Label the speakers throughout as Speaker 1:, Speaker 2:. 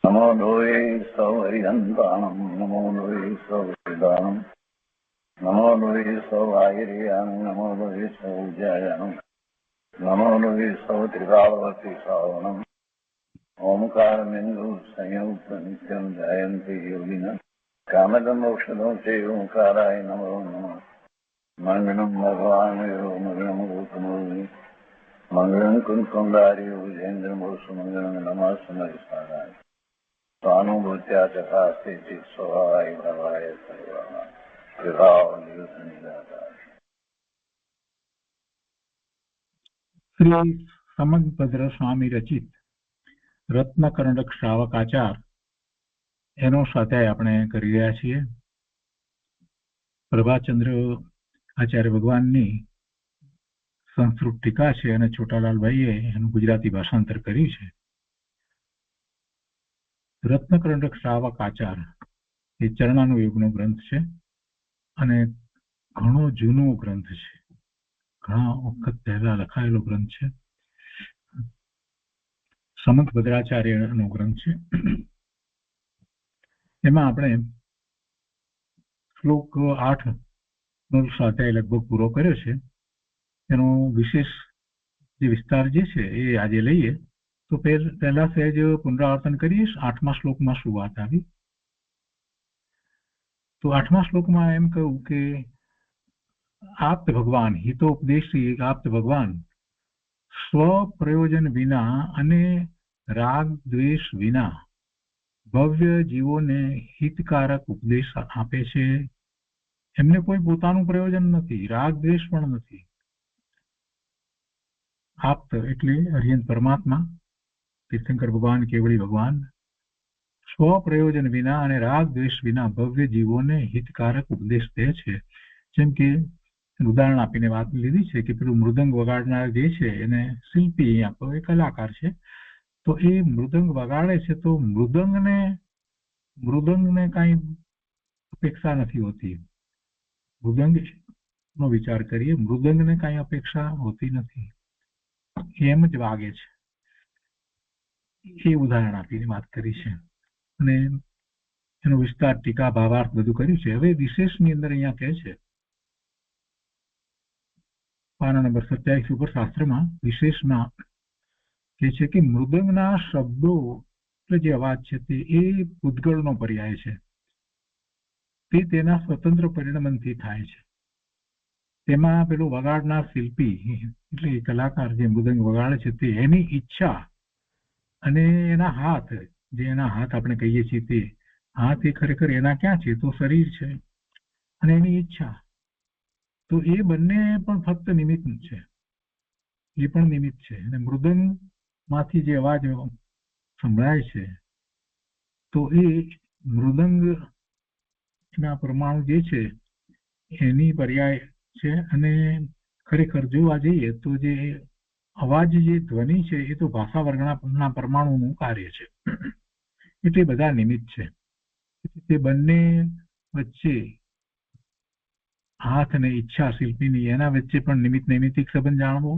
Speaker 1: નમો લોહે સૌ હરિહંતાણમ નમો લોહે સૌ હરિદાનમ નમો લોહે સૌ આયર્યાણમ નમો લોહે સૌ જયાણમ નમો લોહે સૌ ત્રિકાળવતી શ્રાવણમ ઓમકારમેન્દુ સંયુક્ત નિત્યમ જયંતિ યોગિન કામદમોક્ષદો તે ઓંકારાય નમો નમઃ મંગલમ ભગવાન મંગલમ ગૌતમોર્મિ મંગલમ કુંકુંડાર્યો જયેન્દ્રમો સુમંગલમ નમઃ સમરિસારાય स्वानुभूत्या तथा स्थिति स्वभावाय भवाय सर्वः विभाव नियुक्त निराकार।
Speaker 2: શ્રી સમંતભદ્ર સ્વામી રચિત રત્નકર્ણક શ્રાવકાચાર એનો સ્વાધ્યાય આપણે કરી રહ્યા છીએ. પ્રભાચંદ્ર આચાર્ય ભગવાનની સંસ્કૃત ટીકા છે અને છોટાલાલભાઈએ એનું ગુજરાતી ભાષાંતર કર્યું છે. રત્નકર્ણક શ્રાવકાચાર એ ચરણાનુયોગનો ગ્રંથ છે અને ઘણો જૂનો ગ્રંથ છે. ઘણા વખત પહેલા લખાયેલો ગ્રંથ છે. સમંત ભદ્રાચાર્યનો ગ્રંથ છે. એમાં આપણે શ્લોક 8 નો સ્વાધ્યાય લગભગ પૂરો કર્યો છે. એનો વિશેષ જે વિસ્તાર જે છે એ આજે લઈએ. તો પહેલા સહેજ પુનરાવર્તન કરીએ. 8મા શ્લોકમાં શું વાત આવી? તો 8મા શ્લોકમાં એમ કહ્યું કે આપ્ત ભગવાન, હિતોપદેશી આપ્ત ભગવાન સ્વ પ્રયોજન વિના અને રાગ દ્વેષ વિના ભવ્ય જીવોને હિતકારક ઉપદેશ આપે છે. એમને કોઈ પોતાનું પ્રયોજન નથી, રાગ દ્વેષ પણ નથી. આપ્ત એટલે અરિહંત પરમાત્મા, તીર્થંકર ભગવાન, કેવળી ભગવાન સ્વ પ્રયોજન વિના અને રાગ દ્વેષ વિના ભવ્ય જીવોને હિતકારક ઉપદેશ દે છે. જેમ કે ઉદાહરણ આપીને વાત લીધી છે કે પેલું મૃદંગ વગાડનાર જે છે એને શિલ્પી આપણો એ કલાકાર છે. તો એ મૃદંગ વગાડે છે તો મૃદંગને કાંઈ અપેક્ષા નથી હોતી. મૃદંગ નો વિચાર કરીએ, મૃદંગને કાંઈ અપેક્ષા હોતી નથી, એમ જ વાગે છે. એ ઉદાહરણ આપીને વાત કરી છે અને એનો વિસ્તાર, ટીકા, ભાવાર્થ બધું કર્યું છે. હવે વિશેષની અંદર અહીંયા કહે છે, પાના નંબર 27 ઉપર શાસ્ત્રમાં વિશેષમાં કહે છે કે મૃદંગના શબ્દો જે અવાજ છે તે એ પૂતગળનો પર્યાય છે. તે તેના સ્વતંત્ર પરિણમનથી થાય છે. તેમાં પેલું વગાડનાર શિલ્પી એટલે કલાકાર જે મૃદંગ વગાડે છે તે એની ઈચ્છા અને એના હાથ, જે એના હાથ આપણે કહીએ છીએ તે હાથ એ ખરેખર એના ક્યાં છે? તો શરીર છે. અને એની ઈચ્છા, તો એ બંને પણ ફક્ત નિમિત્ત છે. એ પણ નિમિત્ત છે. અને મૃદંગ માંથી જે અવાજ સંભળાય છે તો એ મૃદંગ ના પરમાણુ જે છે એની પર્યાય છે. અને ખરેખર જોવા જઈએ તો જે અવાજ, જે ધ્વનિ છે એ તો ભાષા વર્ગના પરમાણુનું કાર્ય છે. એટલે બધા નિમિત્ત છે. તે બંને વચ્ચે હાથ અને ઈચ્છા શિલ્પીની, એના વચ્ચે પણ નિમિત્ત નૈમિત્તિક સંબંધ જાણવો,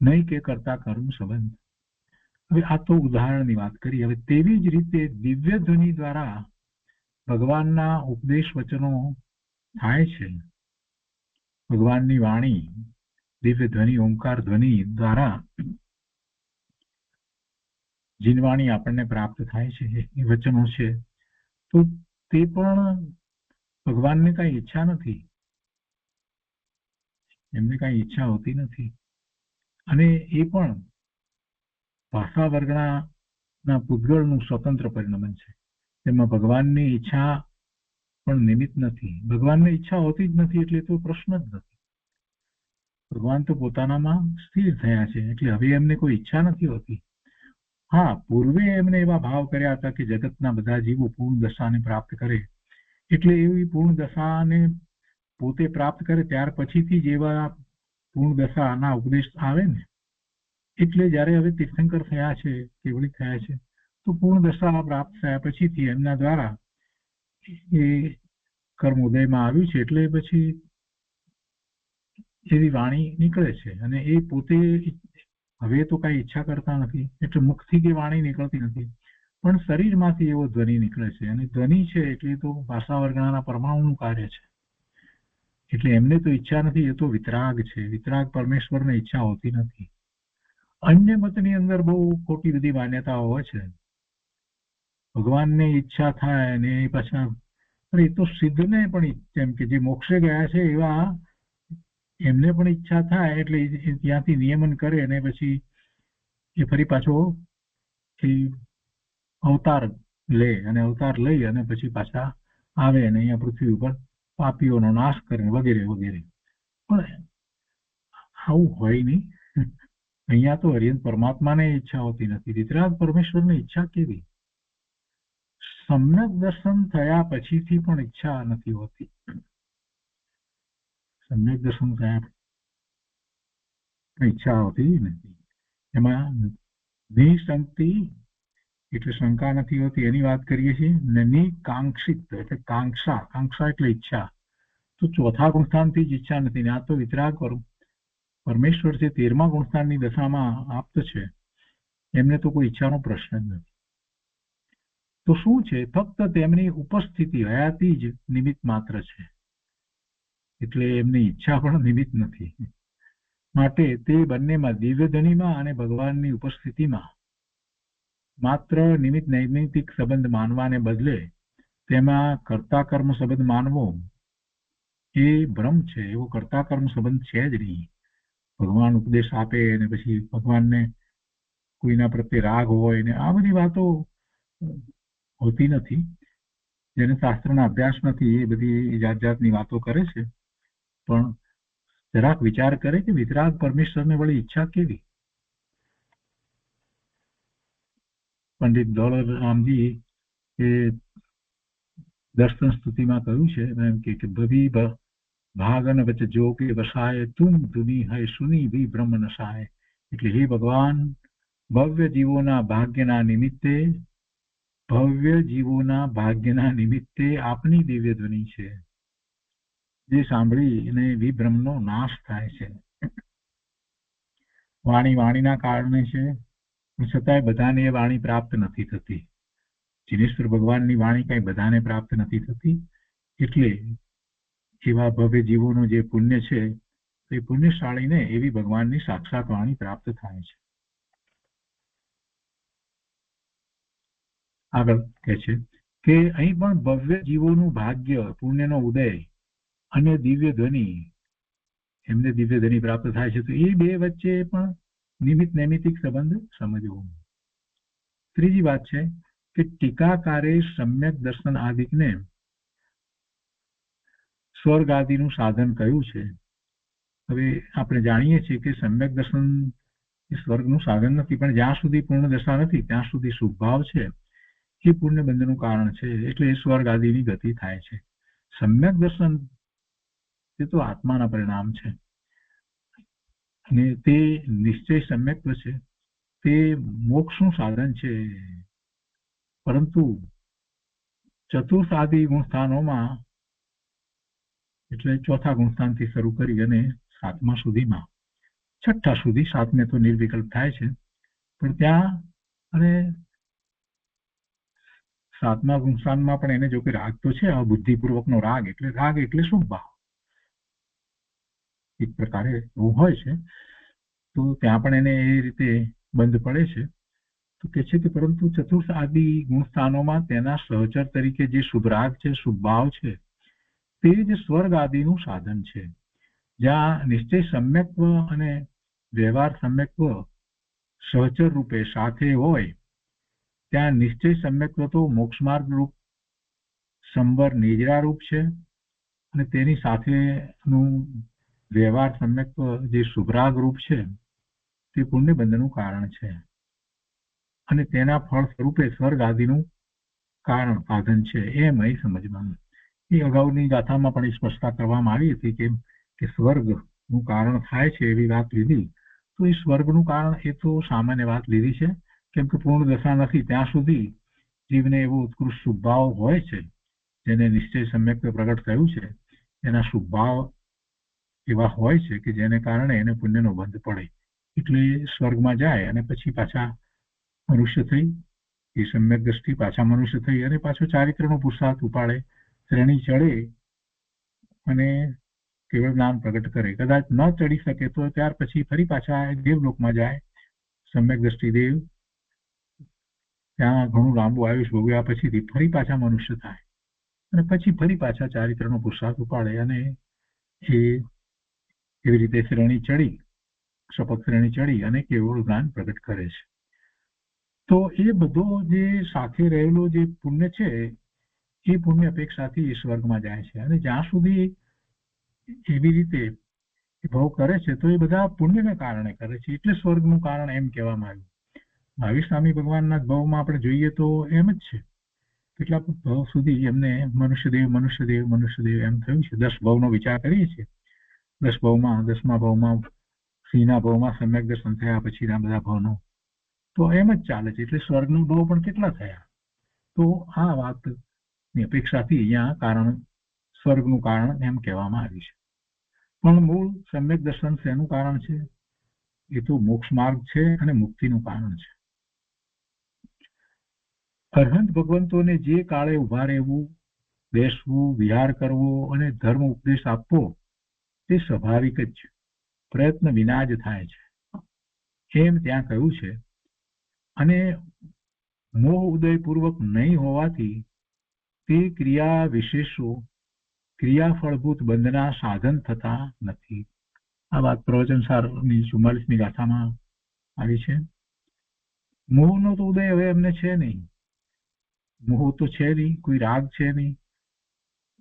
Speaker 2: નહીં કે કરતા કર્મ સંબંધ. હવે આ તો ઉદાહરણની વાત કરી. હવે તેવી જ રીતે દિવ્ય ધ્વનિ દ્વારા ભગવાનના ઉપદેશ વચનો થાય છે. ભગવાનની વાણી, દિવ્ય ધ્વનિ, ઓમકાર ધ્વનિ દ્વારા જીનવાણી આપણને પ્રાપ્ત થાય છે, એ વચનો છે. તો તે પણ ભગવાનને કઈ ઈચ્છા નથી, એમને કઈ ઈચ્છા હોતી નથી. અને એ પણ ભાષા વર્ગના પૂતગળનું સ્વતંત્ર પરિણમન છે. તેમાં ભગવાનની ઈચ્છા પણ નિમિત્ત નથી. ભગવાનને ઈચ્છા હોતી જ નથી એટલે તો પ્રશ્ન જ નથી. ભગવાન તો પોતાનામાં સ્થિર થયા છે એટલે હવે એમને કોઈ ઈચ્છા નથી હોતી. હા, પૂર્વે એમને એવા ભાવ કર્યા હતા કે જગતના બધા જીવો પૂર્ણ દશાને પ્રાપ્ત કરે, એટલે એવી પૂર્ણ દશાને પોતે પ્રાપ્ત કરે ત્યાર પછીથી જ એવા પૂર્ણ દશાના ઉપદેશ આવે ને. એટલે જયારે હવે તીર્થંકર થયા છે, કેવળી થયા છે, તો પૂર્ણ દશા પ્રાપ્ત થયા પછીથી એમના દ્વારા એ કર્મ ઉદયમાં આવ્યું છે. એટલે પછી એવી વાણી નીકળે છે અને એ પોતે હવે તો કઈ ઈચ્છા કરતા નથી. એટલે મુખથી કે વાણી નીકળતી નથી, પણ શરીરમાંથી એવો ધ્વનિ નીકળે છે, અને ધ્વનિ છે એટલે તો ભાષા વર્ગણાના પરમાણુનું કાર્ય છે. એટલે એમને તો ઈચ્છા નથી, એ તો વિતરાગ છે. વિતરાગ પરમેશ્વરને ઈચ્છા હોતી નથી. અન્ય મતની અંદર બહુ ખોટી બધી માન્યતાઓ હોય છે. ભગવાનને ઈચ્છા થાય ને એ પાછા, એ તો સિદ્ધને પણ, જેમ કે જે મોક્ષે ગયા છે એવા એમને પણ ઈચ્છા થાય એટલે ત્યાંથી નિયમન કરે અને પછી એ ફરી પાછો અવતાર લે, અને અવતાર લઈ અને પછી પાછા આવે અને અહીંયા પૃથ્વી ઉપર પાપીઓનો નાશ કરે વગેરે વગેરે. પણ આવું હોય નહીં. અહીંયા તો હરિયન પરમાત્માને ઈચ્છા હોતી નથી. વિતરાગ પરમેશ્વરને ઈચ્છા કેવી? સમ્યક દર્શન થયા પછીથી પણ ઈચ્છા નથી હોતી. સમ્યક દર્શન થયા ઈચ્છા હોતી નથી. એમાં નિશંકતિ એટલે શંકા નથી હોતી, એની વાત કરીએ છીએ. નિકાંક્ષિત એટલે કાંક્ષા, કાંક્ષા એટલે ઈચ્છા. તો ચોથા ગુણસ્થાનથી જ ઈચ્છા નથી. આ તો વિતરાગ પરમેશ્વર છે, 13મા ગુણસ્થાનની દશામાં આપ્ત છે, એમને તો કોઈ ઈચ્છાનો પ્રશ્ન જ નથી. તો શું છે? ફક્ત તેમની ઉપસ્થિતિ હયાતી જ નિમિત્ત માત્ર છે. એટલે એમની ઈચ્છા પણ નિમિત્ત નથી. માટે તે બંનેમાં, દિવ્ય ધ્વનિમાં અને ભગવાનની ઉપસ્થિતિમાં માત્ર નિમિત્ત નૈમિત્તિક સંબંધ માનવાને બદલે તેમાં કર્તા કર્મ સંબંધ માનવો એ ભ્રમ છે. એવો કર્તા કર્મ સંબંધ છે જ નહીં. ભગવાન ઉપદેશ આપે અને પછી ભગવાનને કોઈના પ્રત્યે રાગ હોય ને આ બધી વાતો હોતી નથી. જેને શાસ્ત્રના અભ્યાસ નથી એ બધી જાત જાતની વાતો કરે છે. પણ જરાક વિચાર કરે કે વિતરાગ પરમેશ્વરને વળી ઈચ્છા કેવી? પંડિત દોલતરામજી એ દર્શન સ્તુતિમાં કહ્યું છે એમ કે ભવી ભાગન વચ જો કે વસાય તુમ ધુની હૈ સુની ભી બ્રહ્મ નસાય. એટલે હે ભગવાન, ભવ્ય જીવોના ભાગ્યના નિમિત્તે, ભવ્ય જીવોના ભાગ્યના નિમિત્તે આપની દિવ્ય ધ્વનિ છે, જે સાંભળીને વિભ્રમનો નાશ થાય છે. વાણી વાણીના કારણે છે, છતાંય બધાને એ વાણી પ્રાપ્ત નથી થતી. જીનેશ્વર ભગવાનની વાણી કઈ બધાને પ્રાપ્ત નથી થતી. એટલે એવા ભવ્ય જીવોનું જે પુણ્ય છે એ પુણ્યશાળીને એવી ભગવાનની સાક્ષાત વાણી પ્રાપ્ત થાય છે. આગળ કહે છે કે અહીં પણ ભવ્ય જીવોનું ભાગ્ય, પુણ્યનો ઉદય અને દિવ્ય ધ્વનિ, એમને દિવ્ય ધ્વનિ પ્રાપ્ત થાય છે. તો એ બે વચ્ચે પણ નિમિત્ત નૈમિત્તિક સંબંધ સમજવો. ત્રીજી વાત છે કે ટીકાકારે સમ્યક દર્શન આદિકને સ્વર્ગ આદિનું સાધન કયું છે. હવે આપણે જાણીએ છીએ કે સમ્યક દર્શન એ સ્વર્ગનું સાધન નથી, પણ જ્યાં સુધી પૂર્ણ દશા નથી ત્યાં સુધી શુભભાવ છે એ પુણ્ય બંધનું કારણ છે. એટલે એ સ્વર્ગ આદિની ગતિ થાય છે. સમ્યક દર્શન એ તો આત્માના પરિણામ છે, અને તે નિશ્ચય સમ્યક્ત્વ છે, તે મોક્ષનું સાધન છે. પરંતુ ચતુર્થ આદિ ગુણસ્થાનોમાં, એટલે ચોથા ગુણસ્થાનથી શરૂ કરી અને સાતમા સુધીમાં, છઠ્ઠા સુધી, સાતમે તો નિર્વિકલ્પ થાય છે, પણ ત્યાં અને સાતમા ગુણસ્થાનમાં પણ એને જો કે રાગ તો છે, બુદ્ધિપૂર્વકનો રાગ. એટલે રાગ એટલે શુભ ભાવ એક પ્રકારે એવું હોય છે. તો ત્યાં પણ એને એ રીતે બંધ પડે છે. તો કે છે કે પરંતુ ચતુર્થ આદિ ગુણસ્થાનોમાં તેના સહચર તરીકે જે શુભ રાગ છે, શુભ ભાવ છે, તે જ સ્વર્ગ આદિનું સાધન છે. જ્યાં નિશ્ચય સમ્યક્ત્વ અને વ્યવહાર સમ્યક્ત્વ સહચર રૂપે સાથે હોય, ત્યાં નિશ્ચય સમ્યક્ત્વ તો મોક્ષમાર્ગ રૂપ સંવર નિજરા રૂપ છે, અને તેની સાથેનું વ્યવહાર સમ્યક્ત્વ જે શુભરાગ રૂપ છે તે પુણ્ય બંધનું કારણ છે, અને તેના ફળ સ્વરૂપે સ્વર્ગ આદિનું કારણ સાધન છે. એમ અહીં સમજવાનું. એ અગાઉની ગાથામાં પણ સ્પષ્ટતા કરવામાં આવી હતી કે સ્વર્ગનું કારણ થાય છે એવી વાત લીધી. તો એ સ્વર્ગનું કારણ એ તો સામાન્ય વાત લીધી છે, કેમ કે પૂર્ણ દશા નથી ત્યાં સુધી જીવને એવો ઉત્કૃષ્ટ શુભભાવ હોય છે, જેને નિશ્ચય સમ્યક્ત્વ પ્રગટ થયું છે. એના શુભભાવ એવા હોય છે કે જેને કારણે એને પુણ્યનો બંધ પડે, એટલે સ્વર્ગમાં જાય અને પછી પાછા મનુષ્ય થઈ એ સમ્યક દ્રષ્ટિ પાછા મનુષ્ય થઈ અને પાછો ચારિત્રનો પુરુષાર્થ ઉપાડે, શ્રેણી ચડે અને કેવળ જ્ઞાન પ્રગટ કરે. કદાચ ન ચડી શકે તો ત્યાર પછી ફરી પાછા દેવલોકમાં જાય. સમ્યક દ્રષ્ટિ દેવ ત્યાં ઘણું લાંબુ આયુષ ભોગવ્યા પછીથી ફરી પાછા મનુષ્ય થાય અને પછી ફરી પાછા ચારિત્રનો પુરુષાર્થ ઉપાડે અને એ એવી રીતે શ્રેણી ચડી, શપથ શ્રેણી ચડી અને કેવળ જ્ઞાન પ્રગટ કરે છે. તો એ બધો જે સાથે રહેલો જે પુણ્ય છે એ પુણ્ય અપેક્ષાથી એ સ્વર્ગમાં જાય છે. અને જ્યાં સુધી એવી રીતે ભાવ કરે છે તો એ બધા પુણ્યને કારણે કરે છે, એટલે સ્વર્ગનું કારણ એમ કહેવામાં આવ્યું. મહાવીર સ્વામી ભગવાનના ભાવમાં આપણે જોઈએ તો એમ જ છે. કેટલાક ભાવ સુધી એમને મનુષ્યદેવ મનુષ્યદેવ મનુષ્યદેવ એમ થયું છે. 10 ભાવનો વિચાર કરીએ છીએ. 10 ભાવમાં 10મા ભાવમાં સિંહના ભાવમાં સમ્યક દર્શન થયા પછીના બધા ભાવનો તો એમ જ ચાલે છે. એટલે સ્વર્ગનો ભાવ પણ કેટલા થયા? તો આ વાતની અપેક્ષાથી અહીંયા કારણ સ્વર્ગનું કારણ એમ કહેવામાં આવ્યું છે. પણ મૂળ સમ્યક દર્શન શેનું કારણ છે? એ તો મોક્ષ માર્ગ છે અને મુક્તિનું કારણ છે. અરહંત ભગવંતોને જે કાળે ઉભા રહેવું, બેસવું, વિહાર કરવો અને ધર્મ ઉપદેશ આપવો તે સ્વાભાવિક જ છે, પ્રયત્ન વિના જ થાય છે એમ ત્યાં કહ્યું છે. અને મોહ ઉદયપૂર્વક નહીં હોવાથી તે ક્રિયા વિશેષો ક્રિયાફળભૂત બંધના સાધન થતા નથી. આ વાત પ્રવચનસારની 44મી ગાથામાં આવી છે. મોહનો તો ઉદય હવે એમને છે નહીં. મોહ તો છે નહીં, કોઈ રાગ છે નહીં,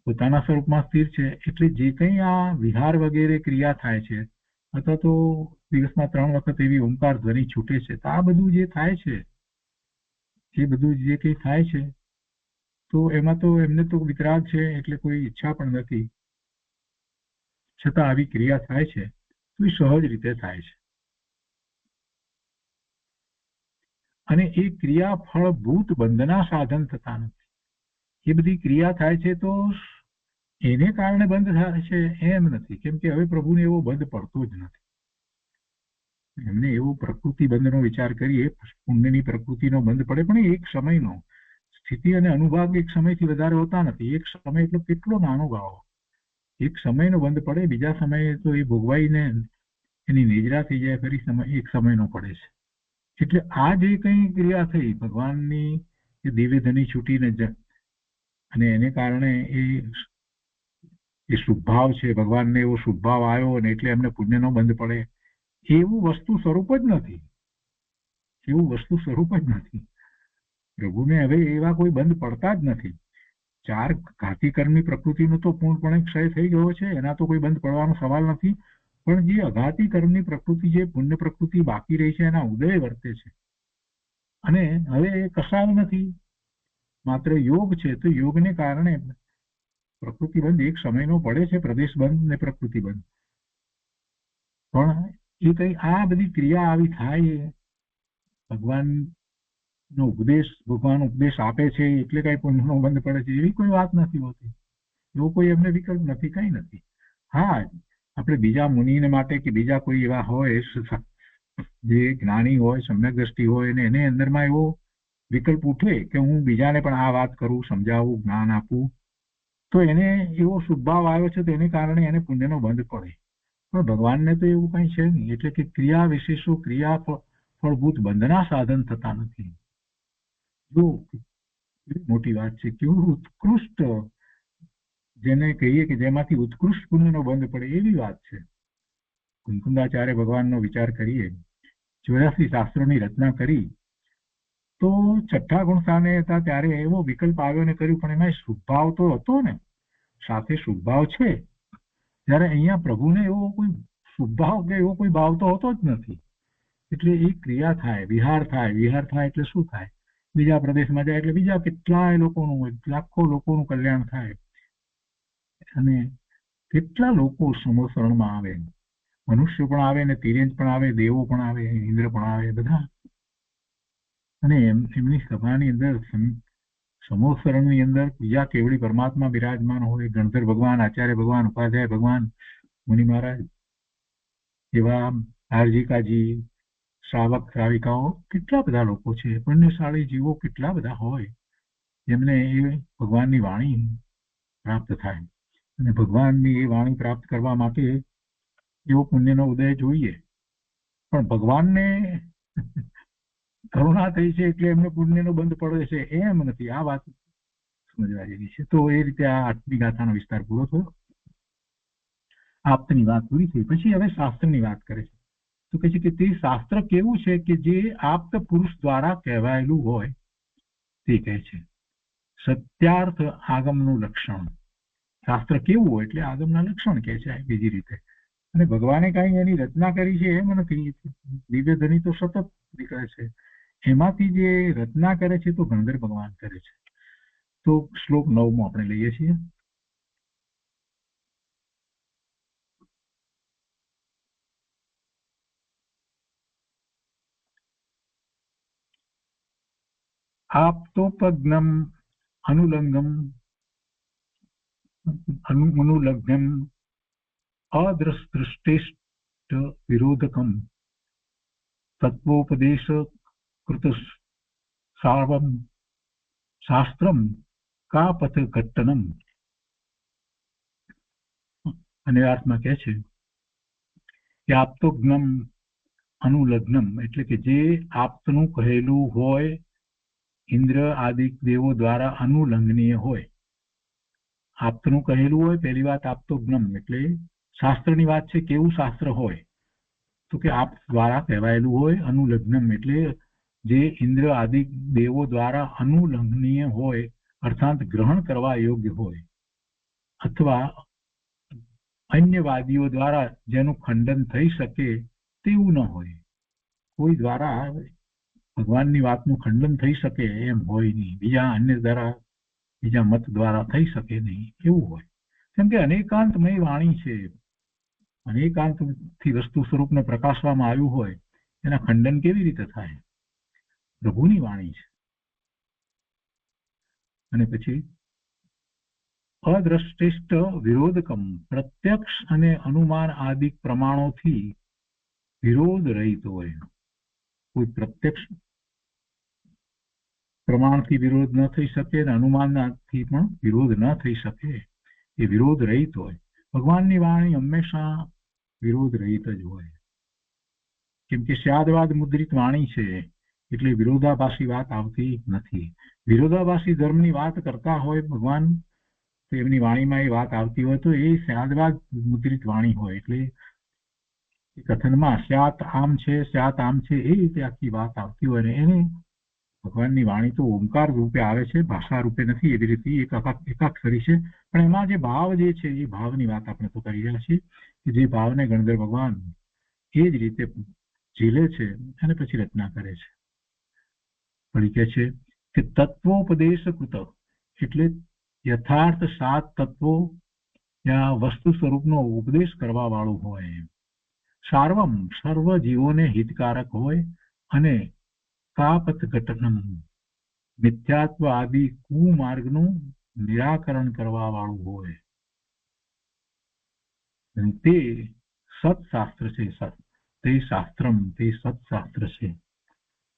Speaker 2: પોતાના સ્વરૂપમાં સ્થિર છે. એટલે જે કંઈ આ વિહાર વગેરે ક્રિયા થાય છે અથવા તો દિવસમાં 3 વખત એવી ઓમકાર ધ્વનિ છૂટે છે, તો આ બધું જે થાય છે એ બધું જે કંઈ થાય છે તો એમાં તો એમને તો વિતરાગ છે એટલે કોઈ ઈચ્છા પણ નથી, છતાં આવી ક્રિયા થાય છે તો એ સહજ રીતે થાય છે. અને એ ક્રિયા ફળભૂત બંધના સાધન થતા નથી. એ બધી ક્રિયા થાય છે તો એને કારણે બંધ થાય છે એમ નથી, કેમ કે હવે પ્રભુને એવો બંધ પડતો જ નથી. એમને એવો પ્રકૃતિ બંધનો વિચાર કરીએ, પુણ્યની પ્રકૃતિનો બંધ પડે, પણ એક સમયનો સ્થિતિ અને અનુભાગ એક સમયથી વધારે હોતા નથી. એક સમય એટલો કેટલો નાનો ગાળો, એક સમયનો બંધ પડે, બીજા સમયે તો એ ભોગવાઈને એની નિજરા થઈ જાય, ફરી સમય એક સમયનો પડે છે. એટલે આ જે કંઈ ક્રિયા થઈ ભગવાનની એ દિવ્ય ધની છૂટીને અને એને કારણે એ શુભભાવ છે, ભગવાનને એવો શુભભાવ આવ્યો અને એટલે એમને પુણ્યનો બંધ પડે, એવું વસ્તુ સ્વરૂપ જ નથી. એવું વસ્તુ સ્વરૂપ જ નથી. પ્રભુને હવે એવા કોઈ બંધ પડતા જ નથી. 4 ઘાતી કર્મની પ્રકૃતિનો તો પૂર્ણપણે ક્ષય થઈ ગયો છે, એના તો કોઈ બંધ પડવાનો સવાલ નથી. પણ જે અઘાતી કર્મની પ્રકૃતિ, જે પુણ્ય પ્રકૃતિ બાકી રહી છે, એના ઉદય વર્તે છે અને હવે એ કસાય નથી, માત્ર યોગ છે. તો યોગને કારણે પ્રકૃતિ બંધ એક સમયનો પડે છે, પ્રદેશ બંધ ને પ્રકૃતિ બંધ. પણ એ કઈ આ બધી ક્રિયા આવી થાય, ભગવાનનો ઉપદેશ આપે છે એટલે કઈ પુણ્યનો બંધ પડે છે, એવી કોઈ વાત નથી હોતી. એવો કોઈ એમને વિકલ્પ નથી, કઈ નથી. હા, આપણે બીજા મુનિને માટે કે બીજા કોઈ એવા હોય જે જ્ઞાની હોય, સમ્યક દ્રષ્ટિ હોય અને એને અંદરમાં એવો વિકલ્પ ઉઠે કે હું બીજાને પણ આ વાત કરું, સમજાવું, જ્ઞાન આપું, તો એને એવો શુભભાવ આવ્યો છે તો એને કારણે એને પુણ્યનો બંધ પડે. પણ ભગવાનને તો એવું કઈ છે નહીં. એટલે કે ક્રિયા વિશેષો ક્રિયા ફળભૂત બંધના સાધન થતા નથી. જો મોટી વાત છે, કેવું ઉત્કૃષ્ટ, જેને કહીએ કે જેમાંથી ઉત્કૃષ્ટ પુણ્યનો બંધ પડે એવી વાત છે. કુંકુંદાચાર્ય ભગવાનનો વિચાર કરીએ, 84 શાસ્ત્રોની રચના કરી તો 6ઠ્ઠા ગુણ સ્થાને હતા ત્યારે એવો વિકલ્પ આવ્યો ને કર્યું, પણ એમાં શુભભાવ તો હતો ને, સાથે શુભભાવ છે. જ્યારે અહીંયા પ્રભુને એવો કોઈ શુભભાવ કે એવો કોઈ ભાવ તો હોતો જ નથી. એટલે એ ક્રિયા થાય, વિહાર થાય. વિહાર થાય એટલે શું થાય? બીજા પ્રદેશમાં જાય એટલે બીજા કેટલાય લોકોનું, લાખો લોકોનું કલ્યાણ થાય અને કેટલા લોકો સમોસરણમાં આવે, મનુષ્ય પણ આવે ને તિર્યંજ પણ આવે, દેવો પણ આવે, ઇન્દ્ર પણ આવે, બધા. અને એમની સભાની અંદર સમોસરણની અંદર બીજા કેવડી પરમાત્મા બિરાજમાન હોય, ગણધર ભગવાન, આચાર્ય ભગવાન, ઉપાધ્યાય ભગવાન, મુનિ મહારાજ, એવા હાર્જિકાજી, શ્રાવક શ્રાવિકાઓ કેટલા બધા લોકો છે, પુણ્યશાળી જીવો કેટલા બધા હોય જેમને એ ભગવાનની વાણી પ્રાપ્ત થાય. અને ભગવાનની એ વાણી પ્રાપ્ત કરવા માટે એવો પુણ્યનો ઉદય જોઈએ. પણ ભગવાનને કરુણા થઈ છે એટલે એમને પુણ્યનો બંધ પડે છે એમ નથી. આ વાત સમજવા જેવી છે. તો એ રીતે આ 8મી ગાથાનો વિસ્તાર પૂરો થયો. આપ્તની વાત પૂરી થઈ. પછી હવે શાસ્ત્રની વાત કરે છે. તો કહે છે કે તે શાસ્ત્ર કેવું છે કે જે આપ્ત પુરુષ દ્વારા કહેવાયેલું હોય તે કહે છે. સત્યાર્થ આગમનું લક્ષણ. શાસ્ત્ર કેવું હોય એટલે આગમના લક્ષણ કહે છે બીજી રીતે. અને ભગવાને કઈ એની રચના કરી છે એમ નથી. દિવ્ય ધ્વનિ તો સતત નીકળે છે. એમાંથી જે રચના કરે છે તો ગણધર ભગવાન કરે છે. તો શ્લોક 9 આપણે લઈએ છીએ. આપ્તોપજ્ઞમ અનુલગ્નમ અદૃષ્ટેષ્ટ વિરોધકમ તત્વોપદેશ કૃત સાર્વમ શાસ્ત્રમ કા પથ ઘટ્ટનમ. અને અર્થમાં કહે છે કે આપ્તોજ્ઞમ અનુલગ્નમ એટલે કે જે આપ્તનું કહેલું હોય ઇન્દ્ર આદિ દેવો દ્વારા અનુલંઘનીય હોય. આપ્તનું કહેલું હોય પહેલી વાત આપ્તોજ્ઞમ એટલે શાસ્ત્રની વાત છે. કેવું શાસ્ત્ર હોય તો કે આપ દ્વારા કહેવાયેલું હોય. અનુલગ્નમ એટલે જે ઇન્દ્ર આદિ દેવો દ્વારા અનુલંઘનીય હોય અર્થાત ગ્રહણ કરવા યોગ્ય હોય, અથવા અન્યવાદીઓ દ્વારા જેનું ખંડન થઈ શકે તેવું ન હોય. કોઈ દ્વારા ભગવાનની વાતનું ખંડન થઈ શકે એમ હોય નહીં. બીજા અન્ય દ્વારા બીજા મત દ્વારા થઈ શકે નહીં એવું હોય. કેમ કે અનેકાંતમય વાણી છે. અનેકાંતથી વસ્તુ સ્વરૂપને પ્રકાશવામાં આવ્યું હોય એના ખંડન કેવી રીતે થાય? પ્રભુની વાણી છે. અને પછી અદ્રષ્ટિષ્ટ વિરોધકમ પ્રત્યક્ષ અને અનુમાન આદિ પ્રમાણોથી વિરોધ રહિત હોય. કોઈ પ્રત્યક્ષ પ્રમાણથી વિરોધ ન થઈ શકે અને અનુમાનથી પણ વિરોધ ન થઈ શકે. એ વિરોધ રહિત હોય. ભગવાનની વાણી હંમેશા વિરોધ રહિત જ હોય. કેમ કે સ્યાદવાદ મુદ્રિત વાણી છે એટલે વિરોધાભાસી વાત આવતી નથી. વિરોધાભાસી ધર્મની વાત કરતા હોય ભગવાન તો એમની વાણીમાં એ વાત આવતી હોય તો એ સ્યાદવાદ મુદ્રિત વાણી હોય. એટલે કથનમાં સ્યાત આમ છે સ્યાત આમ છે એ રીતે આખી વાત આવતી હોય ને એને ભગવાનની વાણી તો ઓમકાર રૂપે આવે છે, ભાષા રૂપે નથી. એવી રીતે એકાક્ષરી છે. પણ એમાં જે ભાવ જે છે એ ભાવની વાત આપણે તો કરી રહ્યા છીએ કે જે ભાવને ગણધર ભગવાન એ જ રીતે ઝીલે છે અને પછી રચના કરે છે. વળી કે છે કે તત્વોપદેશ કૃત એટલે યથાર્થ 7 તત્વો યા વસ્તુ સ્વરૂપનો ઉપદેશ કરવા વાળું હોય. સાર્વમ સર્વ જીવોને હિતકારક હોય અને કાપથ ઘટનમ મિથ્યાત્વ આદિ કુમાર્ગનું નિરાકરણ કરવા વાળું હોય. તે સત્શાસ્ત્ર છે. તે શાસ્ત્રમ તે સત્શાસ્ત્ર છે.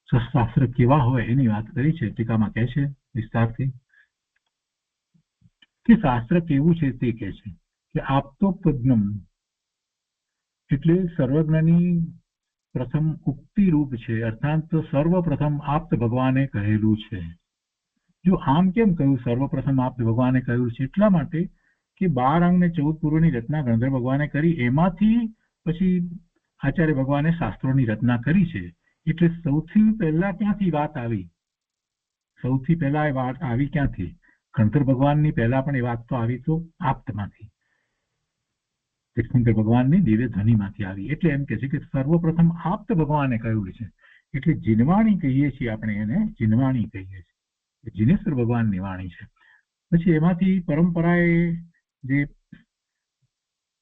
Speaker 2: સત્શાસ્ત્ર કેવા હોય એની વાત કરી છે. ટીકામાં કહે છે વિસ્તારથી કે શાસ્ત્ર કેવું છે તે કહે છે કે આપ્તોપજ્ઞમ એટલે સર્વજ્ઞની પ્રથમ ઉક્તિ રૂપ છે. અર્થાત સર્વપ્રથમ આપ્ત ભગવાને કહેલું છે. જો આમ કેમ કહ્યું સર્વપ્રથમ આપ્ત ભગવાને કહ્યું છે? એટલા માટે કે 12 અંગ ને 14 પૂર્વની રચના ગણધર ભગવાને કરી. એમાંથી પછી આચાર્ય ભગવાને શાસ્ત્રોની રચના કરી છે. એટલે સૌથી પહેલા ક્યાંથી વાત આવી? સૌથી પહેલા એ વાત આવી ક્યાંથી? ગણધર ભગવાનની પહેલા પણ એ વાત તો આવી તો આપ્તમાંથી, તીર્થંકર ભગવાનની દિવ્ય ધ્વનિમાંથી આવી. એટલે એમ કે છે કે સર્વપ્રથમ આપ્ત ભગવાને કહ્યું છે. એટલે જીનવાણી કહીએ છીએ આપણે એને, જીનવાણી કહીએ છીએ. જીનેશ્વર ભગવાનની વાણી છે. પછી એમાંથી પરંપરાએ જે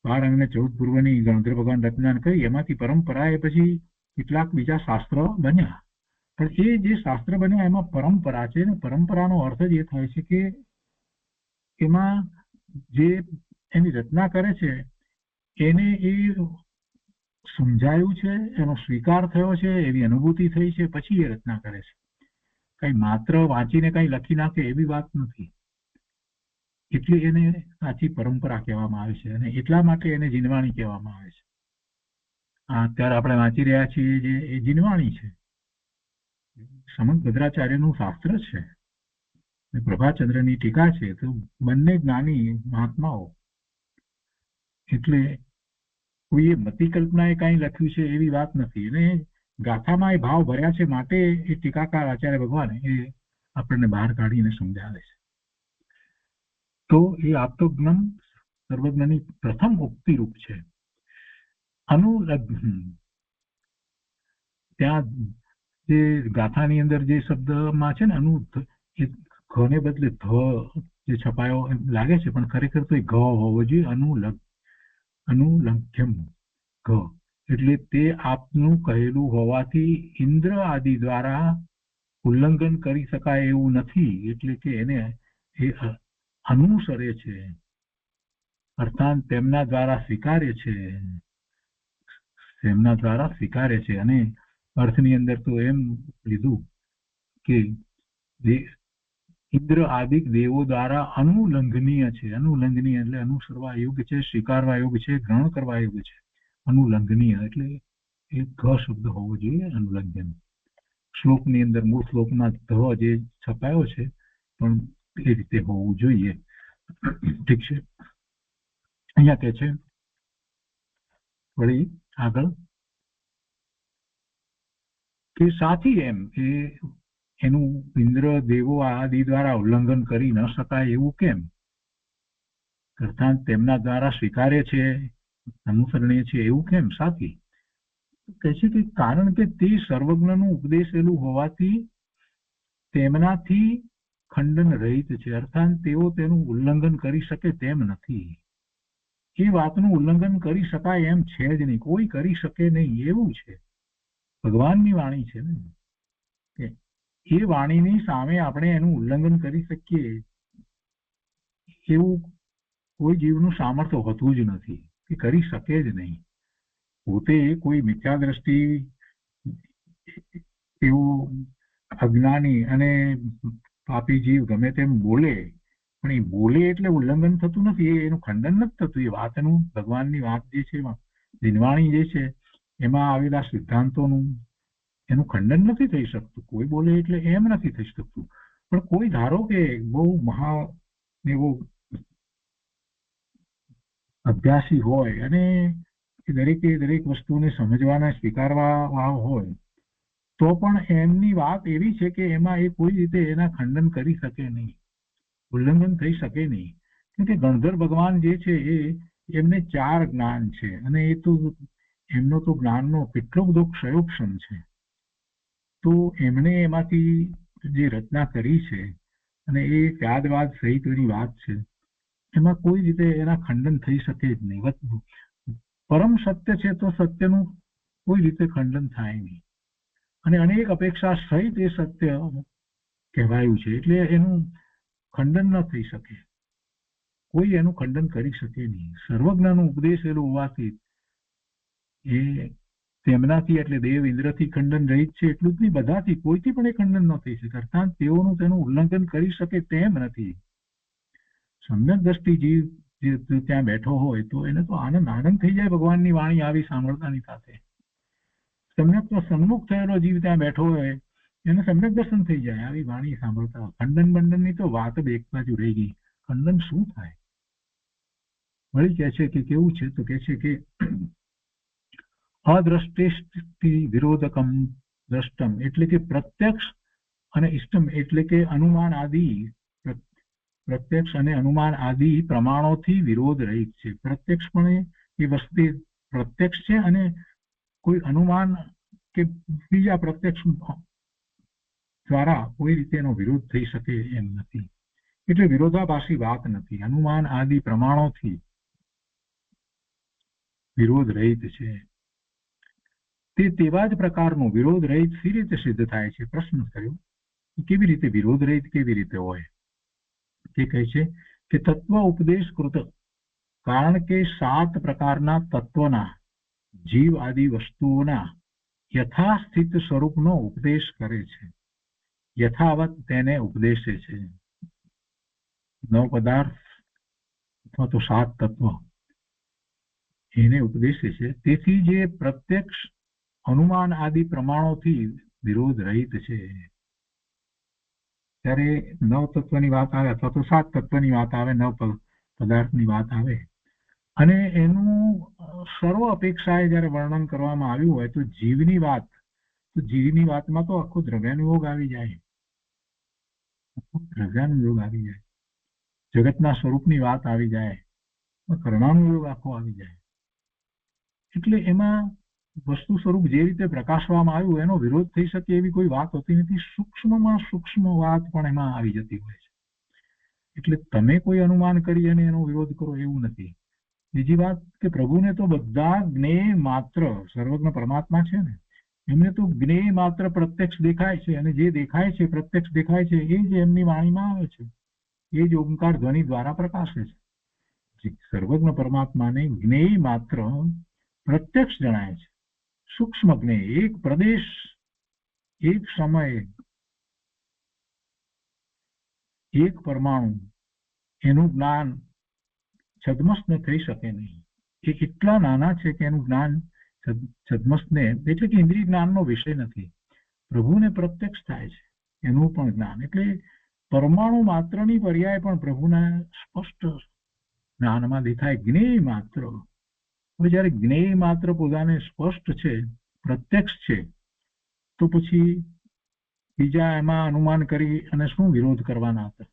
Speaker 2: 12 અંગ ને 14 પૂર્વની ગણધર ભગવાન રચના કરી એમાંથી પરંપરાએ પછી કેટલાક બીજા શાસ્ત્ર બન્યા. પણ એ જે શાસ્ત્ર બન્યા એમાં પરંપરા છે ને પરંપરાનો અર્થ જ એ થાય છે કે એમાં જે એની રચના કરે છે એને એ સમજાયું છે, એનો સ્વીકાર થયો છે, એવી અનુભૂતિ થઈ છે, પછી એ રચના કરે છે. કઈ માત્ર વાંચીને કઈ લખી નાખે એવી વાત નથી. એટલે એને સાચી પરંપરા કહેવામાં આવે છે અને એટલા માટે એને જીનવાણી કહેવામાં આવે છે. અત્યારે આપણે વાંચી રહ્યા છીએ જે એ જીનવાણી છે, સમંત ભદ્રાચાર્યનું શાસ્ત્ર છે, પ્રભાચંદ્રની ટીકા છે. તો બંને જ્ઞાની મહાત્માઓ, એટલે કોઈએ મતિ કલ્પનાએ કઈ લખ્યું છે એવી વાત નથી. અને ગાથામાં એ ભાવ ભર્યા છે માટે એ ટીકાકાર આચાર્ય ભગવાન એ આપણને બહાર કાઢીને સમજાવે છે. તો એ આપ્તોજ્ઞમ સર્વજ્ઞની પ્રથમ ઉક્તિ રૂપ છે. અનુલગ્ન, ત્યાં જે ગાથાની અંદર જે શબ્દમાં છે ને અનુ, એ ઘને બદલે ધ જે છપાયો એમ લાગે છે, પણ ખરેખર તો એ ઘ હોવો જોઈએ. અનુલગ્યમ ઘ, એટલે તે આપનું કહેલું હોવાથી ઇન્દ્ર આદિ દ્વારા ઉલ્લંઘન કરી શકાય એવું નથી. એટલે કે એને એ અનુસરે છે, અર્થાત તેમના દ્વારા સ્વીકારે છે. અને અર્થની અંદર તો એમ લીધું કે ઇન્દ્ર આદિક દેવો દ્વારા અનુલંઘનીય છે. અનુલંઘનીય એટલે અનુસરવા યોગ્ય છે, સ્વીકારવા યોગ્ય છે, ગ્રહણ કરવા યોગ્ય છે. અનુલંઘનીય એટલે એ ઘ શબ્દ હોવો જોઈએ. અનુલંઘન શ્લોકની અંદર મૂળ શ્લોકમાં ધ જે છપાયો છે પણ એ રીતે હોવું જોઈએ. ઠીક છે. અહીંયા કે છે વળી આગળ કે સાથી એમ એ એનું ઇન્દ્ર દેવો આદિ દ્વારા ઉલ્લંઘન કરી ન શકાય એવું કેમ? અર્થાત તેમના દ્વારા સ્વીકારે છે, અનુસરણીય છે એવું કેમ? સાથી કહે છે કે કારણ કે તે સર્વજ્ઞનું ઉપદેશેલું હોવાથી તેમનાથી ખંડન રહિત છે. અર્થાત તેઓ તેનું ઉલ્લંઘન કરી શકે તેમ નથી. એ વાતનું ઉલ્લંઘન કરી શકાય એમ છે જ નહીં, કોઈ કરી શકે નહીં એવું છે. ભગવાનની વાણી છે ને, કે એ વાણીની સામે આપણે એનું ઉલ્લંઘન કરી શકીએ એવું કોઈ જીવનું સામર્થ્ય હોતું જ નથી, કે કરી શકે જ નહીં. પોતે કોઈ મિથ્યા દ્રષ્ટિ એવું અજ્ઞાની અને પાપી જીવ ગમે તેમ બોલે, પણ એ બોલે એટલે ઉલ્લંઘન થતું નથી, એનું ખંડન નથી થતું. એ વાતનું, ભગવાનની વાત જે છે, જીનવાણી જે છે, એમાં આવેલા સિદ્ધાંતોનું એનું ખંડન નથી થઈ શકતું. કોઈ બોલે એટલે એમ નથી થઈ શકતું. પણ કોઈ ધારો કે બહુ મહા એવો અભ્યાસી હોય અને દરેક વસ્તુને સમજવાના સ્વીકારવા હોય, તો પણ એમની વાત એવી છે કે એમાં એ કોઈ રીતે એના ખંડન કરી શકે નહીં, ઉલ્લંઘન થઈ શકે નહીં. કેમ કે ગણધર ભગવાન જે છે એ એમને 4 જ્ઞાન છે અને એ તો એમનો તો જ્ઞાનનો કેટલો બધો ક્ષયોક્ષમ છે. તો એમણે એમાંથી જે રચના કરી છે અને એ ત્યાદવાદ સહિતની વાત છે, એમાં કોઈ રીતે એના ખંડન થઈ શકે જ નહીં. પરમ સત્ય છે તો સત્યનું કોઈ રીતે ખંડન થાય નહીં. અને અનેક અપેક્ષા સહિત એ સત્ય કહેવાયું છે, એટલે એનું ખંડન ન થઈ શકે, કોઈ એનું ખંડન કરી શકે નહીં. સર્વજ્ઞનું ઉપદેશેલું હોવાથી એ તેમનાથી એટલે દેવ ઇન્દ્રથી ખંડન રહિત છે એટલું જ નહીં, બધાથી કોઈથી પણ એ ખંડન ન થઈ શકે. અર્થાત તેઓનું તેનું ઉલ્લંઘન કરી શકે તેમ નથી. સમ્યક દ્રષ્ટિ જીવ જે ત્યાં બેઠો હોય તો એને તો આનંદ થઈ જાય ભગવાનની વાણી આવી સાંભળતાની સાથે. સમ્યક સન્મુખ થયેલો જીવ ત્યાં બેઠો હોય એને સમ્યક દર્શન થઈ જાય આવી વાણી સાંભળતા. ખંડન બંડનની તો વાત જ એક બાજુ રહી ગઈ. ખંડન શું થાય? વળી કહે છે કે કેવું છે, તો કહે છે કે અદ્રષ્ટેષ્ટિ વિરોધકમ દ્રષ્ટમ, એટલે કે પ્રત્યક્ષ અને ઇષ્ટમ, એટલે કે અનુમાન આદિ, પ્રત્યક્ષ અને અનુમાન આદિ પ્રમાણોથી વિરોધ રહિત છે. પ્રત્યક્ષપણે એ વસ્તુ પ્રત્યક્ષ છે અને કોઈ અનુમાન કે બીજા પ્રત્યક્ષ દ્વારા કોઈ રીતે એનો વિરોધ થઈ શકે એમ નથી. એટલે વિરોધાભાસી વાત નથી. અનુમાન આદિ પ્રમાણોથી વિરોધ રહિત છે. તે તેવા જ પ્રકારનો વિરોધ રહિત સી રીતે સિદ્ધ થાય છે? પ્રશ્ન કર્યો કેવી રીતે વિરોધ રહિત કેવી રીતે હોય? તે કહે છે કે તત્વ ઉપદેશ કૃત, કારણ કે 7 પ્રકારના તત્વના જીવ આદિ વસ્તુઓના યથાસ્થિત સ્વરૂપનો ઉપદેશ કરે છે, યથાવત તેને ઉપદેશે છે. 9 પદાર્થ અથવા તો 7 તત્વ એને ઉપદેશે છે. તેથી જે પ્રત્યક્ષ અનુમાન આદિ પ્રમાણોથી વિરોધ રહિત છે. ત્યારે 9 તત્વની વાત આવે અથવા તો 7 તત્વની વાત આવે, 9 પદાર્થની વાત આવે અને એનું સર્વ અપેક્ષાએ જયારે વર્ણન કરવામાં આવ્યું હોય તો જીવની વાતમાં તો આખો દ્રવ્યાનુયોગ આવી જાય, જગતના સ્વરૂપની વાત આવી જાય, કર્ણાનુયોગ આખો આવી જાય. એટલે એમાં વસ્તુ સ્વરૂપ જે રીતે પ્રકાશવામાં આવ્યું એનો વિરોધ થઈ શકે એવી કોઈ વાત હોતી નથી. સૂક્ષ્મમાં સૂક્ષ્મ વાત પણ એમાં આવી જતી હોય છે. એટલે તમે કોઈ અનુમાન કરી અને એનો વિરોધ કરો એવું નથી. બીજી વાત કે પ્રભુને તો બધા જ્ઞેય માત્ર, સર્વજ્ઞ પરમાત્મા છે ને, એમને તો જ્ઞેય માત્ર પ્રત્યક્ષ દેખાય છે અને જે દેખાય છે, પ્રત્યક્ષ દેખાય છે, એ જ એમની વાણીમાં આવે છે, એ જ ઓમકાર ધ્વનિ દ્વારા પ્રકાશે છે. સર્વજ્ઞ પરમાત્માને જ્ઞેય માત્ર પ્રત્યક્ષ જણાય છે, સૂક્ષ્મ જ્ઞેય, એક પ્રદેશ, એક સમય, એક પરમાણુ એનું જ્ઞાન છદ્મસને થઈ શકે નહીં. એ એટલા નાના છે કે એનું જ્ઞાન છદ્મસને, એટલે કે ઇન્દ્રિય જ્ઞાનનો વિષય નથી. પ્રભુને પ્રત્યક્ષ થાય છે એનું પણ જ્ઞાન. એટલે પરમાણુ માત્રની પર્યાય પણ પ્રભુના સ્પષ્ટ જ્ઞાનમાં દેખાય. જ્ઞેય માત્ર, જયારે જ્ઞેય માત્ર પોતાને સ્પષ્ટ છે, પ્રત્યક્ષ છે, તો પછી બીજા એમાં અનુમાન કરી અને શું વિરોધ કરવાના હતા?